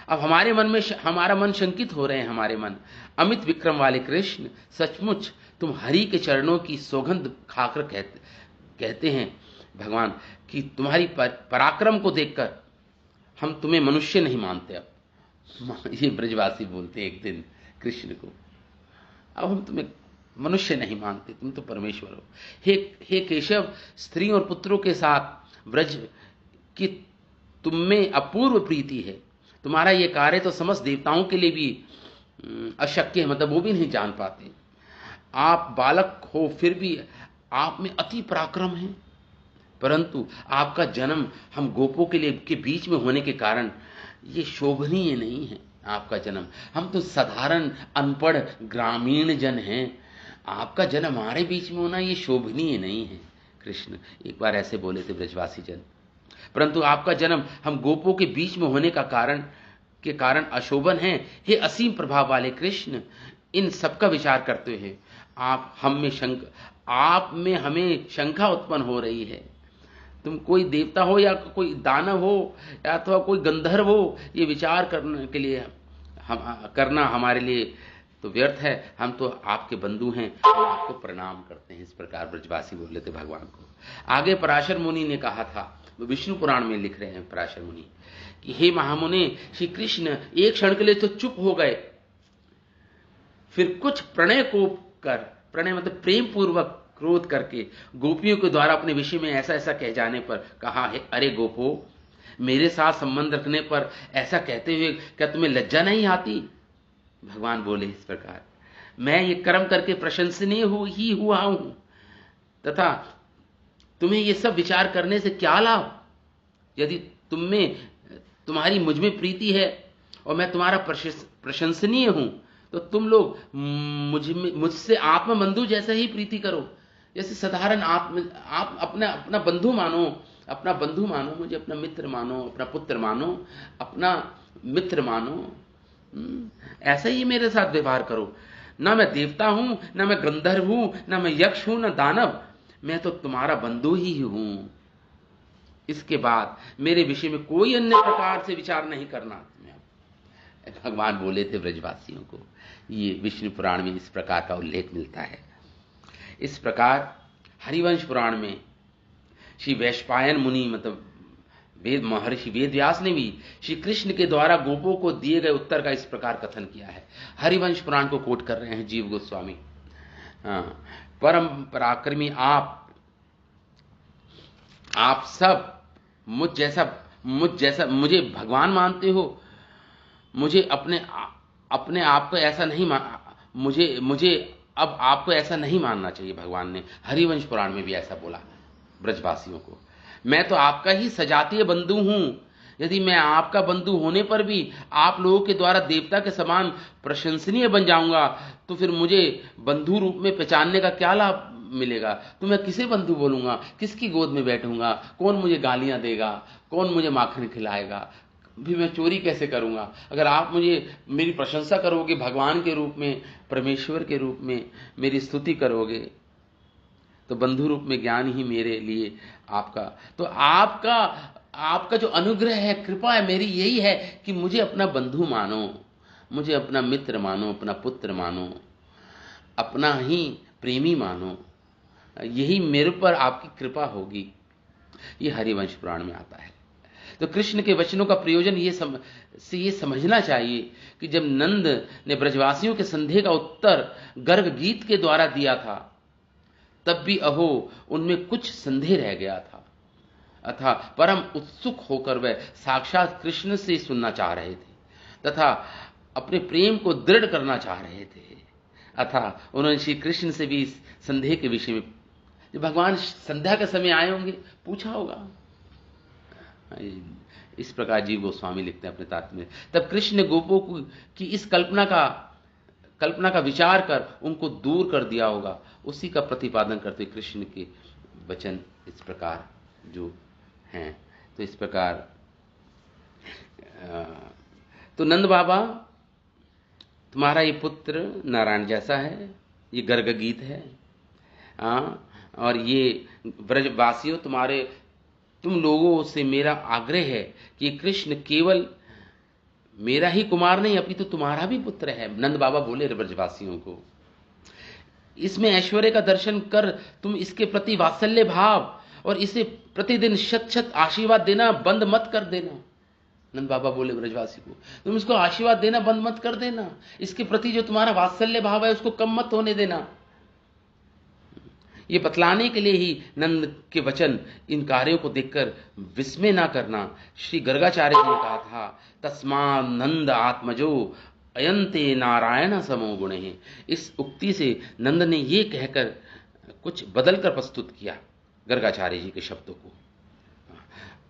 अब हमारे मन में हमारा मन शंकित हो रहे हैं, हमारे मन। अमित विक्रम वाले कृष्ण, सचमुच तुम हरि के चरणों की सौगंध खाकर कहते हैं भगवान कि तुम्हारी पराक्रम को देखकर हम तुम्हें मनुष्य नहीं मानते। अब ये ब्रजवासी बोलते हैं एक दिन कृष्ण को, अब हम तुम्हें मनुष्य नहीं मानते, तुम तो परमेश्वर हो। हे केशव, स्त्री और पुत्रों के साथ ब्रज की तुम में अपूर्व प्रीति है। तुम्हारा ये कार्य तो समस्त देवताओं के लिए भी अशक्य है, मतलब वो भी नहीं जान पाते। आप बालक हो फिर भी आप में अति पराक्रम है, परंतु आपका जन्म हम गोपों के बीच में होने के कारण ये शोभनीय नहीं है। आपका जन्म, हम तो साधारण अनपढ़ ग्रामीण जन हैं, आपका जन्म हमारे बीच में होना ये शोभनीय नहीं है। कृष्ण एक बार ऐसे बोले थे ब्रजवासी जन, परंतु आपका जन्म हम गोपों के बीच में होने के कारण अशोभन है। हे असीम प्रभाव वाले कृष्ण, इन सब का विचार करते हुए आप में हमें शंका उत्पन्न हो रही है। तुम कोई देवता हो या कोई दानव हो या अथवा कोई गंधर्व हो, ये विचार करने के लिए करना हमारे लिए तो व्यर्थ है। हम तो आपके बंधु हैं, आपको प्रणाम करते हैं। इस प्रकार ब्रजवासी बोले थे भगवान को। आगे पराशर मुनि ने कहा था, विष्णु पुराण में लिख रहे हैं पराशर मुनि कि हे महामुनि, श्री कृष्ण एक क्षण के लिए तो चुप हो गए, फिर कुछ प्रणय को कर, प्रणय मतलब प्रेम पूर्वक क्रोध करके गोपियों के द्वारा अपने विषय में ऐसा ऐसा कह जाने पर कहा है, अरे गोपो, मेरे साथ संबंध रखने पर ऐसा कहते हुए क्या तुम्हें लज्जा नहीं आती? भगवान बोले इस प्रकार, मैं ये कर्म करके प्रशंसनीय ही हुआ हूं, तथा तुम्हें ये सब विचार करने से क्या लाभ? यदि तुम्हारी मुझ में प्रीति है और मैं तुम्हारा प्रशंसनीय हूं, तो तुम लोग मुझसे आत्मबंधु जैसा ही प्रीति करो, जैसे साधारण आप अपना बंधु मानो, अपना बंधु मानो, मुझे अपना मित्र मानो, अपना पुत्र मानो, अपना मित्र मानो। ऐसा ही मेरे साथ व्यवहार करो। ना मैं देवता हूं, ना मैं गंधर्व हूं, ना मैं यक्ष हूं, ना दानव, मैं तो तुम्हारा बंधु ही हूं। इसके बाद मेरे विषय में कोई अन्य प्रकार से विचार नहीं करना। भगवान बोले थे ब्रजवासियों को। ये विष्णु पुराण में इस प्रकार का उल्लेख मिलता है। इस प्रकार हरिवंश पुराण में श्री वैशंपायन मुनि मतलब महर्षि वेदव्यास ने भी श्री कृष्ण के द्वारा गोपों को दिए गए उत्तर का इस प्रकार कथन किया है। हरिवंश पुराण को कोट कर रहे हैं जीव गोस्वामी। परम पराक्रमी आप सब मुझ जैसा मुझे भगवान मानते हो। मुझे अपने आप को ऐसा नहीं मुझे अब आपको ऐसा नहीं मानना चाहिए। भगवान ने हरिवंश पुराण में भी ऐसा बोला ब्रजवासियों को। मैं तो आपका ही सजातीय बंधु हूं। यदि मैं आपका बंधु होने पर भी आप लोगों के द्वारा देवता के समान प्रशंसनीय बन जाऊंगा, तो फिर मुझे बंधु रूप में पहचानने का क्या लाभ मिलेगा? तो मैं किसे बंधु बोलूंगा? किसकी गोद में बैठूंगा? कौन मुझे गालियां देगा? कौन मुझे माखन खिलाएगा? भी मैं चोरी कैसे करूंगा? अगर आप मेरी प्रशंसा करोगे भगवान के रूप में, परमेश्वर के रूप में मेरी स्तुति करोगे, तो बंधु रूप में ज्ञान ही मेरे लिए आपका जो अनुग्रह है, कृपा है मेरी, यही है कि मुझे अपना बंधु मानो, मुझे अपना मित्र मानो, अपना पुत्र मानो, अपना ही प्रेमी मानो। यही मेरे पर आपकी कृपा होगी। ये हरिवंश पुराण में आता है। तो कृष्ण के वचनों का प्रयोजन ये समझना चाहिए कि जब नंद ने ब्रजवासियों के संदेह का उत्तर गर्ग गीत के द्वारा दिया था, तब भी अहो उनमें कुछ संदेह रह गया था। अथा परम उत्सुक होकर वह साक्षात कृष्ण से सुनना चाह रहे थे तथा अपने प्रेम को दृढ़ करना चाह रहे थे। अथा उन्होंने श्री कृष्ण से भी इस संदेह के विषय में, जब भगवान संध्या के समय आए होंगे, पूछा होगा। इस प्रकार जीव गोस्वामी लिखते हैं अपने तात्पर्य में। तब कृष्ण ने गोपों की इस कल्पना का विचार कर उनको दूर कर दिया होगा। उसी का प्रतिपादन करते कृष्ण के वचन इस प्रकार जो हैं। तो इस प्रकार तो नंद बाबा, तुम्हारा ये पुत्र नारायण जैसा है, ये गर्ग गीत है। और ये ब्रजवासियों, तुम लोगों से मेरा आग्रह है कि कृष्ण केवल मेरा ही कुमार नहीं अपितु तुम्हारा भी पुत्र है। नंद बाबा बोले ब्रजवासियों को, इसमें ऐश्वर्य का दर्शन कर तुम इसके प्रति वात्सल्य भाव और इसे प्रतिदिन शत शत आशीर्वाद देना बंद मत कर देना। नंद बाबा बोले ब्रजवासी को, तुम इसको आशीर्वाद देना बंद मत कर देना, इसके प्रति जो तुम्हारा वात्सल्य भाव है उसको कम मत होने देना। ये बतलाने के लिए ही नंद के वचन, इन कार्यों को देखकर विस्मय ना करना। श्री गर्गाचार्य जी ने कहा था, तस्मा नंद आत्मजो अयंते नारायण समो गुण है। इस उक्ति से नंद ने ये कहकर कुछ बदलकर प्रस्तुत किया गर्गाचार्य जी के शब्दों को,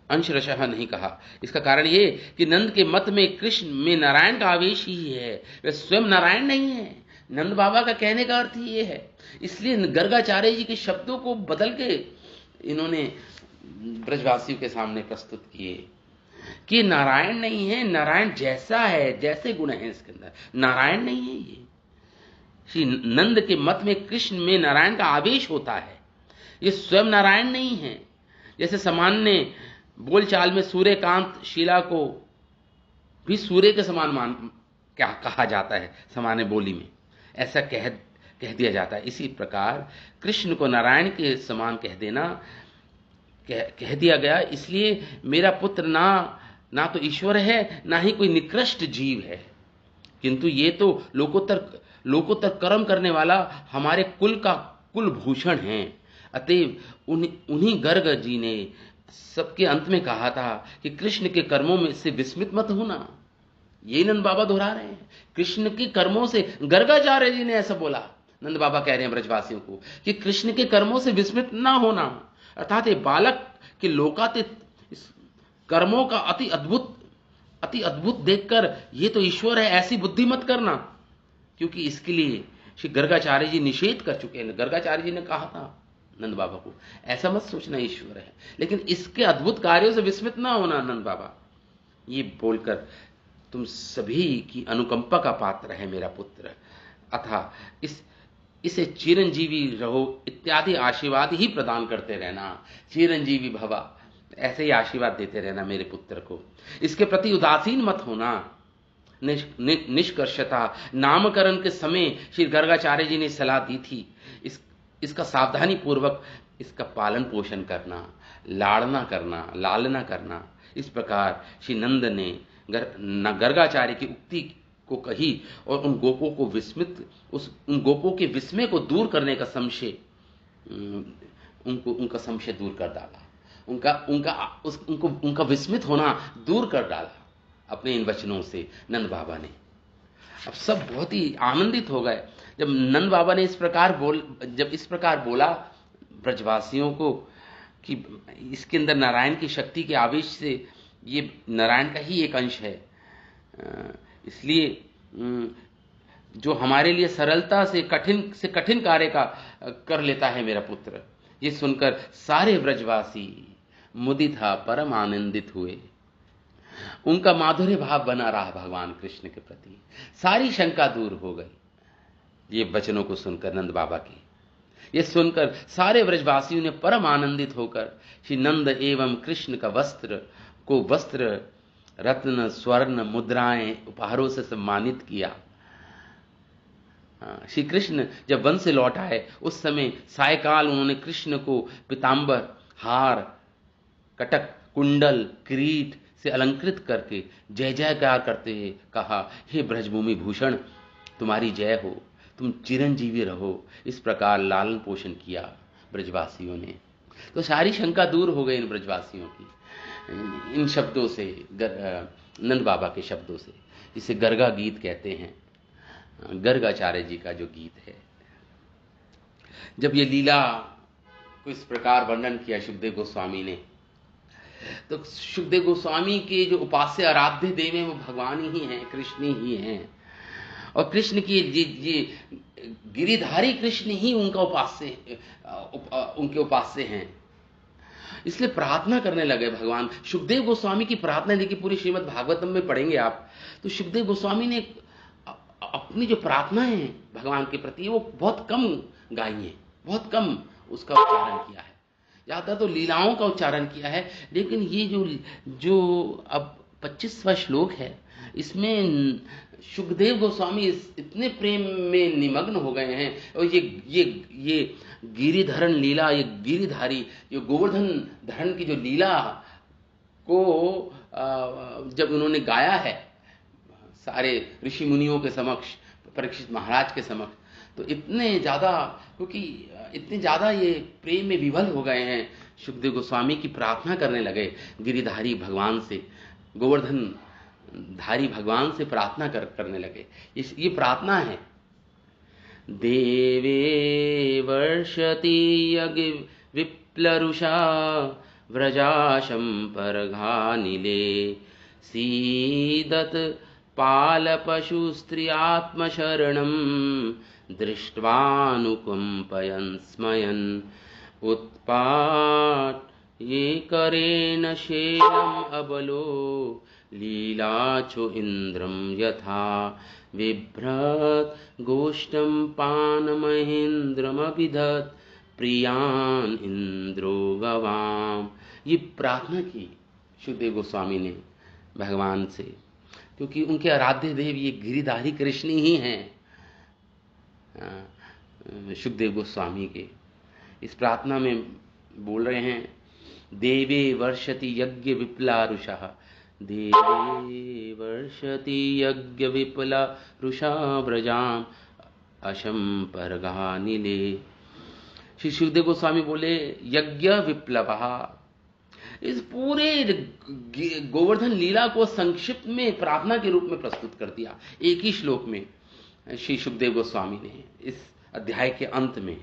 अंशरशः नहीं कहा। इसका कारण ये कि नंद के मत में कृष्ण में नारायण का आवेश ही है, वे स्वयं नारायण नहीं है। नंद बाबा का कहने का अर्थ ये है, इसलिए गर्गाचार्य जी के शब्दों को बदल के इन्होंने ब्रजवासियों के सामने प्रस्तुत किए कि नारायण नहीं है, नारायण जैसा है, जैसे गुण है इसके अंदर, नारायण नहीं है ये। श्री नंद के मत में कृष्ण में नारायण का आवेश होता है, ये स्वयं नारायण नहीं है। जैसे सामान्य बोलचाल में सूर्यकांत शिला को भी सूर्य के समान क्या कहा जाता है, सामान्य बोली में ऐसा कह दिया जाता है। इसी प्रकार कृष्ण को नारायण के समान कह देना कह दिया गया। इसलिए मेरा पुत्र ना तो ईश्वर है, ना ही कोई निकृष्ट जीव है, किंतु ये तो लोकोत्तर कर्म करने वाला हमारे कुल का कुलभूषण है। अतएव उन्हीं गर्ग जी ने सबके अंत में कहा था कि कृष्ण के कर्मों में से विस्मित मत होना। ये नंद बाबा दोहरा रहे हैं, कृष्ण के कर्मों से, गर्गाचार्य जी ने ऐसा बोला, नंद बाबा कह रहे हैं ब्रजवासियों को कि कृष्ण के कर्मों से विस्मित ना होना। अर्थात ये बालक के लोकातीत कर्मों का अति अद्भुत देखकर ये तो ईश्वर है ऐसी बुद्धि मत करना, क्योंकि इसके लिए श्री गर्गाचार्य जी निषेध कर चुके हैं। गर्गाचार्य जी ने कहा था नंद बाबा को, ऐसा मत सोचना ईश्वर है, लेकिन इसके अद्भुत कार्यों से विस्मित ना होना नंद बाबा। ये बोलकर तुम सभी की अनुकंपा का पात्र है मेरा पुत्र, अथा इसे चिरंजीवी रहो इत्यादि आशीर्वाद ही प्रदान करते रहना। चिरंजीवी भवा, ऐसे ही आशीर्वाद देते रहना मेरे पुत्र को। इसके प्रति उदासीन मत होना। निष्कर्षता नामकरण के समय श्री गर्गाचार्य जी ने सलाह दी थी, इसका सावधानी पूर्वक इसका पालन पोषण करना, लालना करना। इस प्रकार श्री नंद ने गर्गाचार्य की उक्ति को कही और उन गोपों के विस्मय को दूर करने का संशय, उनका संशय दूर कर डाला, उनका विस्मित होना दूर कर डाला अपने इन वचनों से नंद बाबा ने। अब सब बहुत ही आनंदित हो गए जब नंद बाबा ने इस प्रकार बोला ब्रजवासियों को कि इसके अंदर नारायण की शक्ति के आवेश से ये नारायण का ही एक अंश है। इसलिए जो हमारे लिए सरलता से कठिन कार्य का कर लेता है मेरा पुत्र। ये सुनकर सारे ब्रजवासी मुदित परम आनंदित हुए। उनका माधुर्य भाव बना रहा भगवान कृष्ण के प्रति, सारी शंका दूर हो गई। ये वचनों को सुनकर नंद बाबा की, ये सुनकर सारे ब्रजवासियों ने परम आनंदित होकर श्री नंद एवं कृष्ण का वस्त्र रत्न स्वर्ण मुद्राएं उपहारों से सम्मानित किया। श्री कृष्ण जब वन से लौट आए उस समय सायकाल उन्होंने कृष्ण को पीतांबर, हार, कटक, कुंडल, किरीट से अलंकृत करके जय जयकार करते हुए कहा, हे ब्रजभूमि भूषण, तुम्हारी जय हो, तुम चिरंजीवी रहो। इस प्रकार लालन पोषण किया ब्रजवासियों ने। तो सारी शंका दूर हो गई इन ब्रजवासियों की, इन शब्दों से, नंद बाबा के शब्दों से, जिसे गर्गा गीत कहते हैं, गर्गाचार्य जी का जो गीत है। जब ये लीला को इस प्रकार वर्णन किया सुखदेव गोस्वामी ने, तो सुखदेव गोस्वामी के जो उपास्य आराध्य देव हैं वो भगवान ही हैं, कृष्ण ही हैं। और कृष्ण की ये गिरिधारी कृष्ण ही उनके उपास्य हैं। इसलिए प्रार्थना करने लगे भगवान। सुखदेव गोस्वामी की प्रार्थना देखिए, पूरी श्रीमद् भागवतम में पढ़ेंगे आप, तो सुखदेव गोस्वामी ने अपनी जो प्रार्थनाएं हैं भगवान के प्रति वो बहुत कम गाई हैं, बहुत कम उसका उच्चारण किया है, ज्यादा तो लीलाओं का उच्चारण किया है। लेकिन ये जो अब 25वां श्लोक है, इसमें सुखदेव गोस्वामी इतने प्रेम में निमग्न हो गए हैं। और ये गिरिधरण लीला, ये गिरिधारी, ये गोवर्धन धरण की जो लीला को जब उन्होंने गाया है सारे ऋषि मुनियों के समक्ष, परीक्षित महाराज के समक्ष, तो इतने ज्यादा, क्योंकि इतने ज्यादा ये प्रेम में विभल हो गए हैं, सुखदेव गोस्वामी की प्रार्थना करने लगे गिरिधारी भगवान से, गोवर्धन धारी भगवान से प्रार्थना करने लगे। ये प्रार्थना है, देवे वर्षति यज्ञ विप्लरुषा व्रजाशं परघानिले सीदत पालपशुस्त्रियात्मशरणं दृष्ट्वानुकम्पयन् स्मयन् उत्पाट ये करेण शेलम् अबलो लीलाचो इंद्रम यथा बिभ्रत गोष्ठं पानमहेन्द्रमभिधत् प्रियान इंद्रो गवाम। ये प्रार्थना की सुखदेव गोस्वामी ने भगवान से, क्योंकि उनके आराध्य देव ये गिरिधारी कृष्ण ही हैं सुखदेव गोस्वामी के। इस प्रार्थना में बोल रहे हैं, देवे वर्षति यज्ञ विप्लारुषा, देवे वर्षति यज्ञ विप्लारुषा व्रजाम अशम परगानिले। श्री सुखदेव गोस्वामी बोले यज्ञ विप्लवः, इस पूरे गोवर्धन लीला को संक्षिप्त में प्रार्थना के रूप में प्रस्तुत कर दिया एक ही श्लोक में श्री सुखदेव गोस्वामी ने। इस अध्याय के अंत में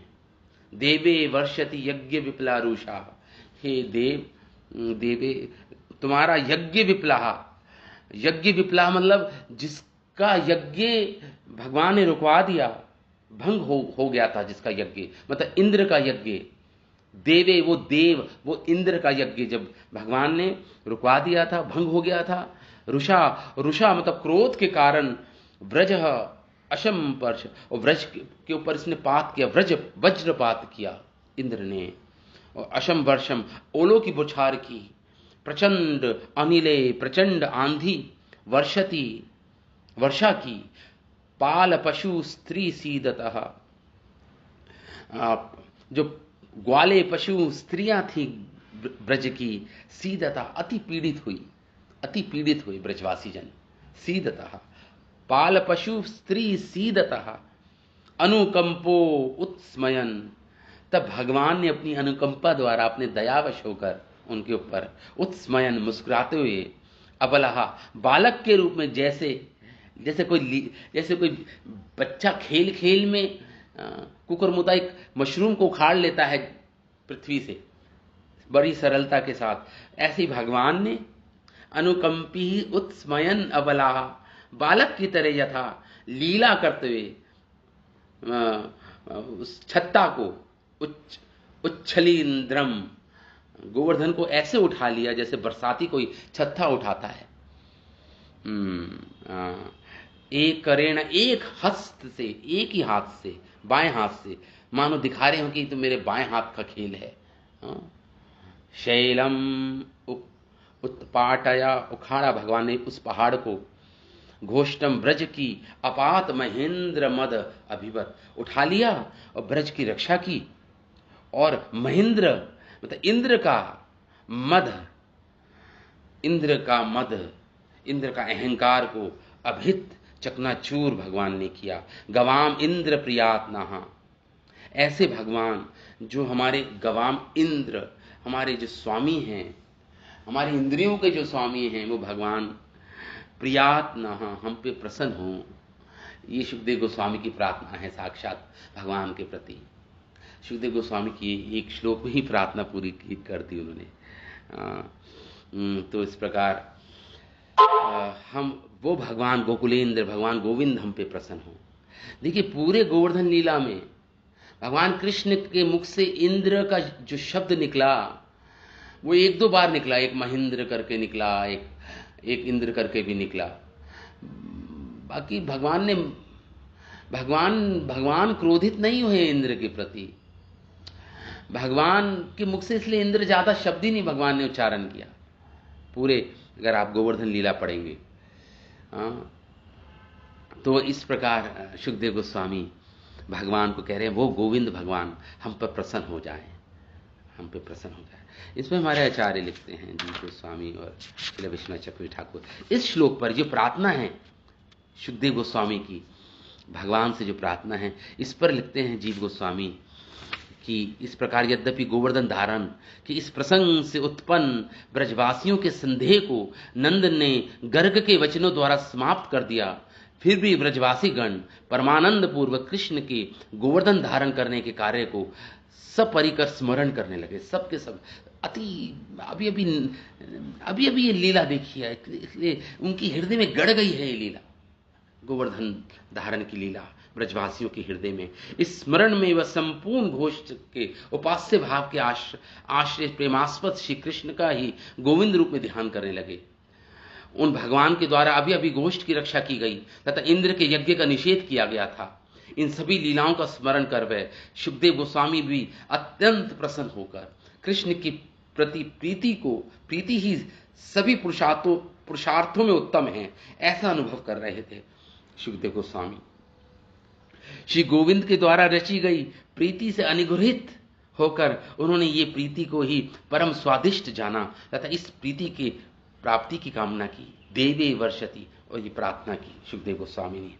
देवे वर्षति यज्ञ विप्लारुषा, हे देवे तुम्हारा यज्ञ विप्लाह, यज्ञ विप्लाह मतलब जिसका यज्ञ भगवान ने रुकवा दिया, भंग हो गया था जिसका यज्ञ, मतलब इंद्र का यज्ञ। देवे वो देव, वो इंद्र का यज्ञ जब भगवान ने रुकवा दिया था, भंग हो गया था। रुषा, रुषा मतलब क्रोध के कारण, व्रज अशम पर्श, और व्रज के ऊपर इसने पात किया, वज्रपात किया इंद्र ने, और अशम वर्षम ओलों की बौछार की, प्रचंड अनिले प्रचंड आंधी वर्षति वर्षा की, पाल पशु स्त्री सीदतः, जो ग्वाले पशु स्त्रियां थी ब्रज की, सीदता अति पीड़ित हुई ब्रजवासी जन, सीदतः पाल पशु स्त्री सीदतः अनुकंपो उत्स्मयन, तब भगवान ने अपनी अनुकंपा द्वारा, अपने दयावश होकर उनके ऊपर उत्स्मयन मुस्कुराते हुए, अबलहा बालक के रूप में, जैसे कोई बच्चा खेल खेल में कुकुरमुदा एक मशरूम को उखाड़ लेता है पृथ्वी से बड़ी सरलता के साथ, ऐसे भगवान ने अनुकंपी उत्स्मयन अबलाह, बालक की तरह यथा लीला करते हुए उस छत्ता को उच्छली इंद्रम, गोवर्धन को ऐसे उठा लिया जैसे बरसाती कोई छत्ता उठाता है। एक करेण, एक हस्त से, एक ही हाथ से, बाएं हाथ से, मानो दिखा रहे हो कि तो मेरे बाएं हाथ का खेल है। शैलम उत्पाटया, उखाड़ा भगवान ने उस पहाड़ को, घोष्टम ब्रज की अपात महेंद्र मद अभिवत, उठा लिया और ब्रज की रक्षा की, और महेंद्र मतलब इंद्र का मद, इंद्र का अहंकार को अभित चकनाचूर भगवान ने किया। गवाम इंद्र प्रियात नहा, ऐसे भगवान जो हमारे गवाम इंद्र, हमारे जो स्वामी हैं, हमारे इंद्रियों के जो स्वामी हैं, वो भगवान प्रियात नहा, हम पे प्रसन्न हो। ये सुखदेव गोस्वामी की प्रार्थना है साक्षात भगवान के प्रति। सुखदेव गोस्वामी की एक श्लोक में ही प्रार्थना पूरी कर दी उन्होंने। तो इस प्रकार हम वो भगवान गोकुलेंद्र, भगवान गोविंद हम पे प्रसन्न हो। देखिए पूरे गोवर्धन लीला में भगवान कृष्ण के मुख से इंद्र का जो शब्द निकला वो एक दो बार निकला, एक महेंद्र करके निकला, एक इंद्र करके भी निकला। बाकी भगवान क्रोधित नहीं हुए इंद्र के प्रति। भगवान के मुख से इसलिए इंद्र ज्यादा शब्द ही नहीं भगवान ने उच्चारण किया पूरे, अगर आप गोवर्धन लीला पढ़ेंगे। हाँ, तो इस प्रकार सुखदेव गोस्वामी भगवान को कह रहे हैं, वो गोविंद भगवान हम पर प्रसन्न हो जाए, हम पे प्रसन्न हो जाए। इसमें हमारे आचार्य लिखते हैं, जीव गोस्वामी और श्री विश्वनाथ चक्रवर्ती ठाकुर, इस श्लोक पर जो प्रार्थना है सुखदेव गोस्वामी की, भगवान से जो प्रार्थना है, इस पर लिखते हैं जीव गोस्वामी कि इस प्रकार यद्यपि गोवर्धन धारण कि इस प्रसंग से उत्पन्न ब्रजवासियों के संदेह को नंद ने गर्ग के वचनों द्वारा समाप्त कर दिया, फिर भी ब्रजवासी गण परमानंद पूर्वक कृष्ण के गोवर्धन धारण करने के कार्य को सपरिकर स्मरण करने लगे। सबके सब अति अभी अभी ये लीला देखी है, इसलिए उनकी हृदय में गड़ गई है ये लीला, गोवर्धन धारण की लीला ब्रजवासियों के हृदय में। इस स्मरण में वह संपूर्ण घोष के उपास्य भाव के आश्रय प्रेमास्पद श्री कृष्ण का ही गोविंद रूप में ध्यान करने लगे। उन भगवान के द्वारा अभी अभी गोष्ठ की रक्षा की गई तथा इंद्र के यज्ञ का निषेध किया गया था। इन सभी लीलाओं का स्मरण कर वह सुखदेव गोस्वामी भी अत्यंत प्रसन्न होकर कृष्ण की प्रति प्रीति ही सभी पुरुषार्थों में उत्तम है, ऐसा अनुभव कर रहे थे सुखदेव गोस्वामी। श्री गोविंद के द्वारा रची गई प्रीति से अनुग्रहित होकर उन्होंने ये प्रीति को ही परम स्वादिष्ट जाना तथा इस प्रीति के प्राप्ति की कामना की। देवे वर्षति, और ये प्रार्थना की सुखदेव गोस्वामी ने।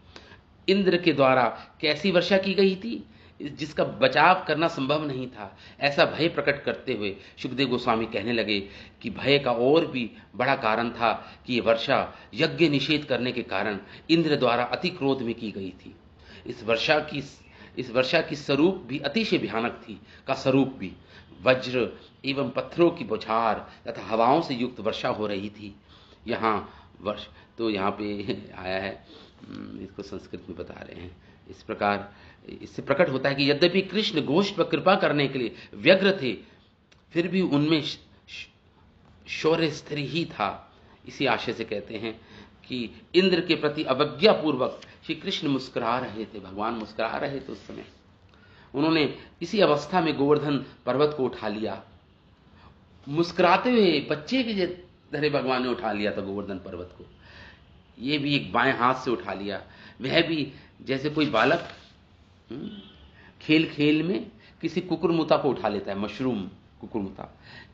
इंद्र के द्वारा कैसी वर्षा की गई थी जिसका बचाव करना संभव नहीं था, ऐसा भय प्रकट करते हुए सुखदेव गोस्वामी कहने लगे कि भय का और भी बड़ा कारण था कि ये वर्षा यज्ञ निषेध करने के कारण इंद्र द्वारा अति क्रोध में की गई थी। इस वर्षा की स्वरूप भी अतिशय भयानक थी, का स्वरूप भी वज्र एवं पत्थरों की बौछार तथा हवाओं से युक्त वर्षा हो रही थी। यहाँ पे आया है, इसको संस्कृत में बता रहे हैं। इस प्रकार इससे प्रकट होता है कि यद्यपि कृष्ण गोष्ठ पर कृपा करने के लिए व्यग्र थे, फिर भी उनमें शौर्य स्थिर ही था। इसी आशय से कहते हैं कि इंद्र के प्रति अवज्ञा पूर्वक श्री कृष्ण मुस्कुरा रहे थे, भगवान मुस्कुरा रहे थे उस समय। उन्होंने इसी अवस्था में गोवर्धन पर्वत को उठा लिया, मुस्कुराते हुए बच्चे के तरह भगवान ने उठा लिया था गोवर्धन पर्वत को। ये भी एक बाएं हाथ से उठा लिया, वह भी जैसे कोई बालक खेल खेल में किसी कुकुरमुता को उठा लेता है, मशरूम कुकुरमुता।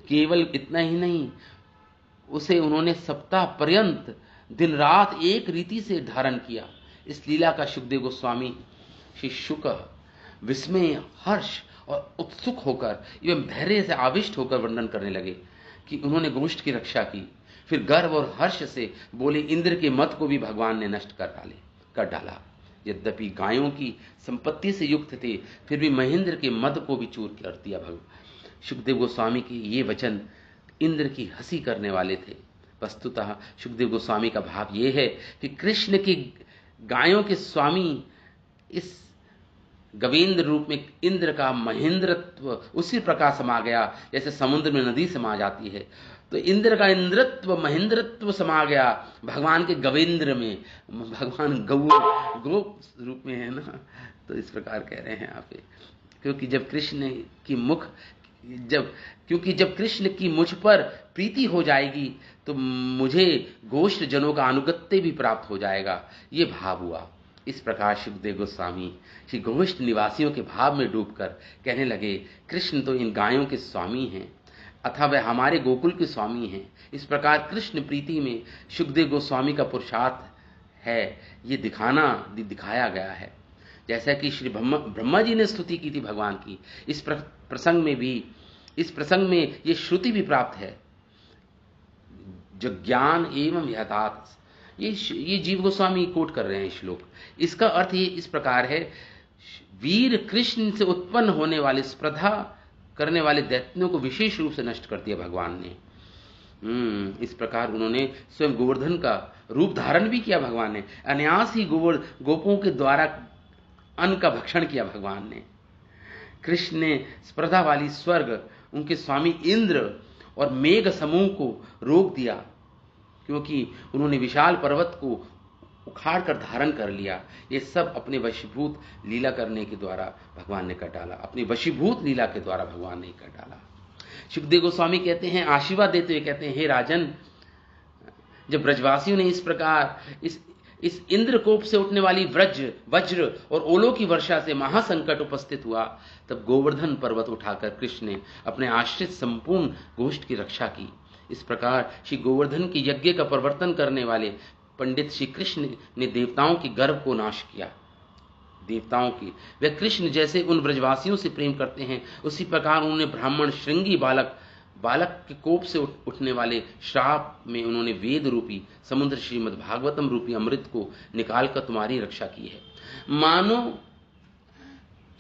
केवल इतना ही नहीं, उसे उन्होंने सप्ताह पर्यंत दिन रात एक रीति से धारण किया। इस लीला का सुखदेव गोस्वामी श्री शुक विस्मय, हर्ष और उत्सुक होकर एवं धैर्य से आविष्ट होकर वर्णन करने लगे कि उन्होंने गोष्ठ की रक्षा की। फिर गर्व और हर्ष से बोले, इंद्र के मत को भी भगवान ने नष्ट कर डाला। यद्यपि गायों की संपत्ति से युक्त थे, फिर भी महेंद्र के मद को भी चूर कर दिया। सुखदेव गोस्वामी के ये वचन इंद्र की हंसी करने वाले थे। वस्तुतः सुखदेव गोस्वामी का भाव ये है कि कृष्ण की गायों के स्वामी इस गवेंद्र रूप में इंद्र का महेंद्रत्व उसी प्रकार समा गया जैसे समुद्र में नदी समा जाती है। तो इंद्र का इंद्रत्व महेंद्रत्व समा गया भगवान के गवेंद्र में। भगवान गो रूप में है ना, तो इस प्रकार कह रहे हैं यहाँ पे। क्योंकि जब कृष्ण की मुझ पर प्रीति हो जाएगी तो मुझे गोष्ठ जनों का अनुगत्य भी प्राप्त हो जाएगा, ये भाव हुआ। इस प्रकार सुखदेव गोस्वामी श्री गोष्ठ निवासियों के भाव में डूबकर कहने लगे, कृष्ण तो इन गायों के स्वामी हैं अथवा वह हमारे गोकुल के स्वामी हैं। इस प्रकार कृष्ण प्रीति में सुखदेव गोस्वामी का पुरुषार्थ है, ये दिखाया गया है। जैसा कि श्री ब्रह्मा जी ने स्तुति की थी भगवान की, इस प्रसंग में ये श्रुति भी प्राप्त है, जो ज्ञान एवं यथार्थ। ये जीव गोस्वामी कोट कर रहे हैं श्लोक। इसका अर्थ ये इस प्रकार है, वीर कृष्ण से उत्पन्न होने वाले स्पर्धा करने वाले दैत्यों को विशेष रूप से नष्ट कर दिया भगवान ने। इस प्रकार उन्होंने स्वयं गोवर्धन का रूप धारण भी किया भगवान ने। अनायास ही गोपों के द्वारा अन्न का भक्षण किया भगवान ने। कृष्ण ने स्पर्धा वाली स्वर्ग, उनके स्वामी इंद्र और मेघ समूह को रोक दिया, क्योंकि उन्होंने विशाल पर्वत को उखाड़ कर धारण कर लिया। ये सब अपने वशीभूत लीला करने के द्वारा भगवान ने कर डाला, अपनी वशीभूत लीला के द्वारा भगवान ने कर डाला। सुखदेव गोस्वामी कहते हैं, आशीर्वाद देते हुए कहते हैं, हे राजन, जब ब्रजवासियों ने इस प्रकार इस इंद्रकोप से उठने वाली वज्र और ओलों की वर्षा से महासंकट उपस्थित हुआ, तब गोवर्धन पर्वत उठाकर कृष्ण ने अपने आश्रित संपूर्ण गोष्ठ की रक्षा की। इस प्रकार श्री गोवर्धन के यज्ञ का प्रवर्तन करने वाले पंडित श्री कृष्ण ने देवताओं के गर्व को नाश किया। देवताओं की वे कृष्ण जैसे उन ब्रजवासियों से प्रेम करते हैं, उसी प्रकार उन्होंने ब्राह्मण श्रृंगी बालक के कोप से उठने वाले श्राप में उन्होंने वेद रूपी समुद्र श्रीमद् भागवतम रूपी अमृत को निकालकर तुम्हारी रक्षा की है। मानो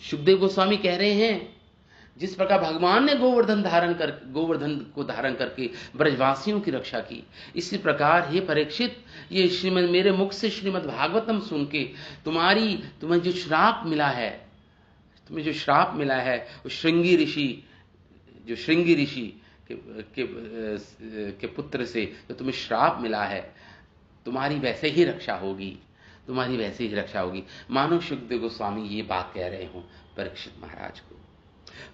सुखदेव गोस्वामी कह रहे हैं, जिस प्रकार भगवान ने गोवर्धन को धारण करके ब्रजवासियों की रक्षा की, इसी प्रकार हे परीक्षित, ये मेरे मुख से श्रीमद् भागवतम सुन के तुम्हें जो श्राप मिला है वो श्रृंगी ऋषि के पुत्र से जो तुम्हें श्राप मिला है, तुम्हारी वैसे ही रक्षा होगी। मानो सुखदेव गोस्वामी ये बात कह रहे हो परीक्षित महाराज को।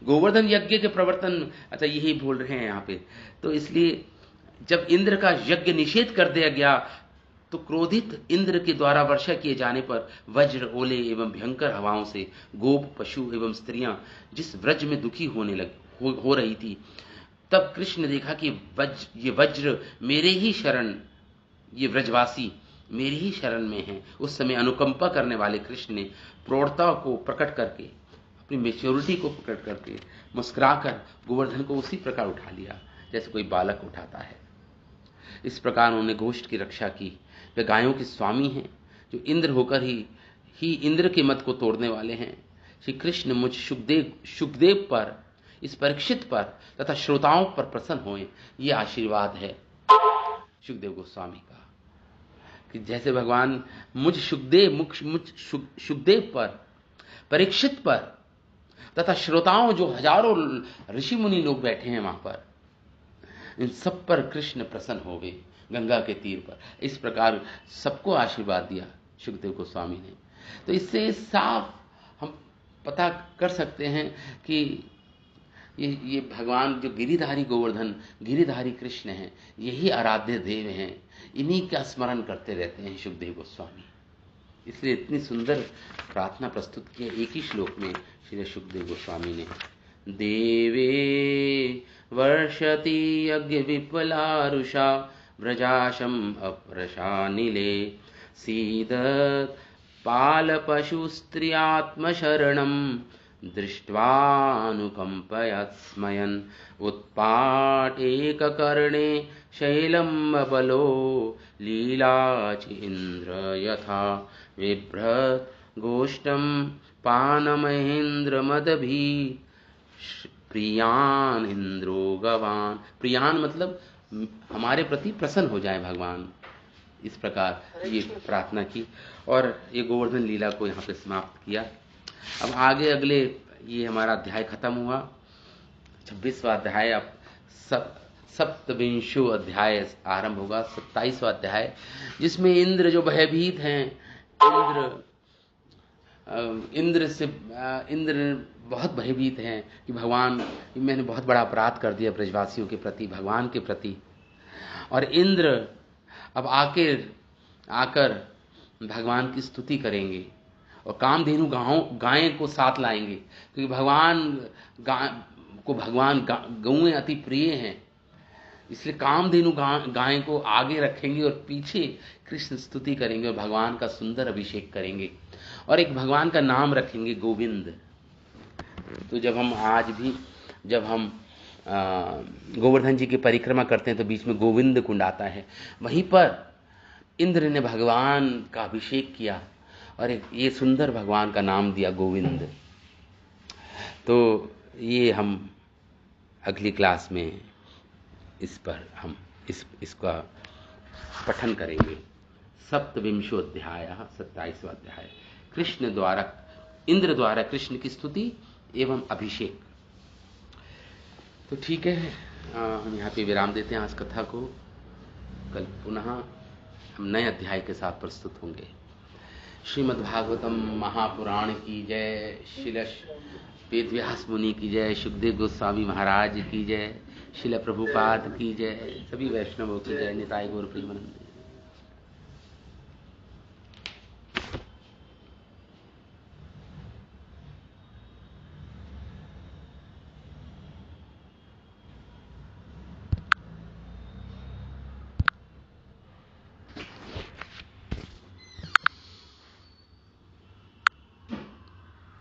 गोवर्धन यज्ञ के प्रवर्तन, अच्छा यही बोल रहे हैं यहाँ पे। तो इसलिए जब इंद्र का यज्ञ निषेध कर दिया गया, तो क्रोधित इंद्र के द्वारा वर्षा किए जाने पर वज्र, ओले एवं भयंकर हवाओं से गोप, पशु एवं स्त्रियां जिस व्रज में दुखी हो रही थी, तब कृष्ण ने देखा कि ये वज्र मेरे ही शरण, ये व्रजवासी मेरी ही शरण में हैं। उस समय अनुकंपा करने वाले कृष्ण ने प्रौढ़ता को प्रकट करके, अपनी मेच्योरिटी को प्रकट करके मुस्कुराकर गोवर्धन को उसी प्रकार उठा लिया जैसे कोई बालक उठाता है। इस प्रकार उन्होंने गोष्ठ की रक्षा की। वे गायों के स्वामी हैं, जो इंद्र होकर ही इंद्र के मत को तोड़ने वाले हैं। श्री कृष्ण मुझ सुखदेव पर, इस परीक्षित पर तथा श्रोताओं पर प्रसन्न होए, ये आशीर्वाद है सुखदेव गोस्वामी का, कि जैसे भगवान मुझ सुखदेव पर, परीक्षित पर तथा श्रोताओं जो हजारों ऋषि मुनि लोग बैठे हैं वहां पर, इन सब पर कृष्ण प्रसन्न हो गए गंगा के तीर पर। इस प्रकार सबको आशीर्वाद दिया सुखदेव गोस्वामी ने। तो इससे साफ हम पता कर सकते हैं कि ये भगवान जो गिरिधारी गोवर्धन, गिरिधारी कृष्ण हैं, यही आराध्य देव हैं। इन्हीं का स्मरण करते रहते हैं सुखदेव गोस्वामी। इसलिए इतनी सुंदर प्रार्थना प्रस्तुत की है एक ही श्लोक में श्री सुखदेव गोस्वामी ने। देवे वर्षति यज्ञ विपुलारुषा व्रजाशम अप्रशानिले सीदत् पालपशुस्त्रियात्मशरणं दृष्ट्वानुकम्पयत्स्मयन् उत्पाटेककर्णे शैलं बलो लीलाचीन्द्र यथा बिभ्रत् गोष्ठं पानमहेन्द्रमदभि प्रियान इंद्रो गवान। प्रियान मतलब हमारे प्रति प्रसन्न हो जाए भगवान। इस प्रकार ये प्रार्थना की और ये गोवर्धन लीला को यहाँ पे समाप्त किया। अब आगे अगले ये हमारा अध्याय खत्म हुआ, 26वां अध्याय। अब सप्तविंशो अध्याय आरंभ होगा, 27वां अध्याय, जिसमें इंद्र जो भयभीत हैं, इंद्र बहुत भयभीत हैं कि भगवान, मैंने बहुत बड़ा अपराध कर दिया ब्रजवासियों के प्रति, भगवान के प्रति। और इंद्र अब आकर भगवान की स्तुति करेंगे और कामधेनु गायें को साथ लाएंगे, क्योंकि भगवान गौएं अति प्रिय हैं। इसलिए कामधेनु गायें को आगे रखेंगे और पीछे कृष्ण स्तुति करेंगे और भगवान का सुंदर अभिषेक करेंगे और एक भगवान का नाम रखेंगे गोविंद। तो जब हम गोवर्धन जी की परिक्रमा करते हैं तो बीच में गोविंद कुंड आता है, वहीं पर इंद्र ने भगवान का अभिषेक किया और ये सुंदर भगवान का नाम दिया गोविंद। तो ये हम अगली क्लास में इस पर हम इसका पठन करेंगे। सप्तविंशो अध्याय, 27वां अध्याय, इंद्र द्वारा कृष्ण की स्तुति एवं अभिषेक। तो ठीक है, हम यहाँ पे विराम देते हैं आज कथा को। कल पुनः हम नए अध्याय के साथ प्रस्तुत होंगे। श्रीमद् भागवतम महापुराण की जय, श्रील वेदव्यास मुनि की जय, सुखदेव गोस्वामी महाराज की जय, श्रील प्रभुपाद की जय, सभी वैष्णवों की जय, निताय गौर प्रेमानंद।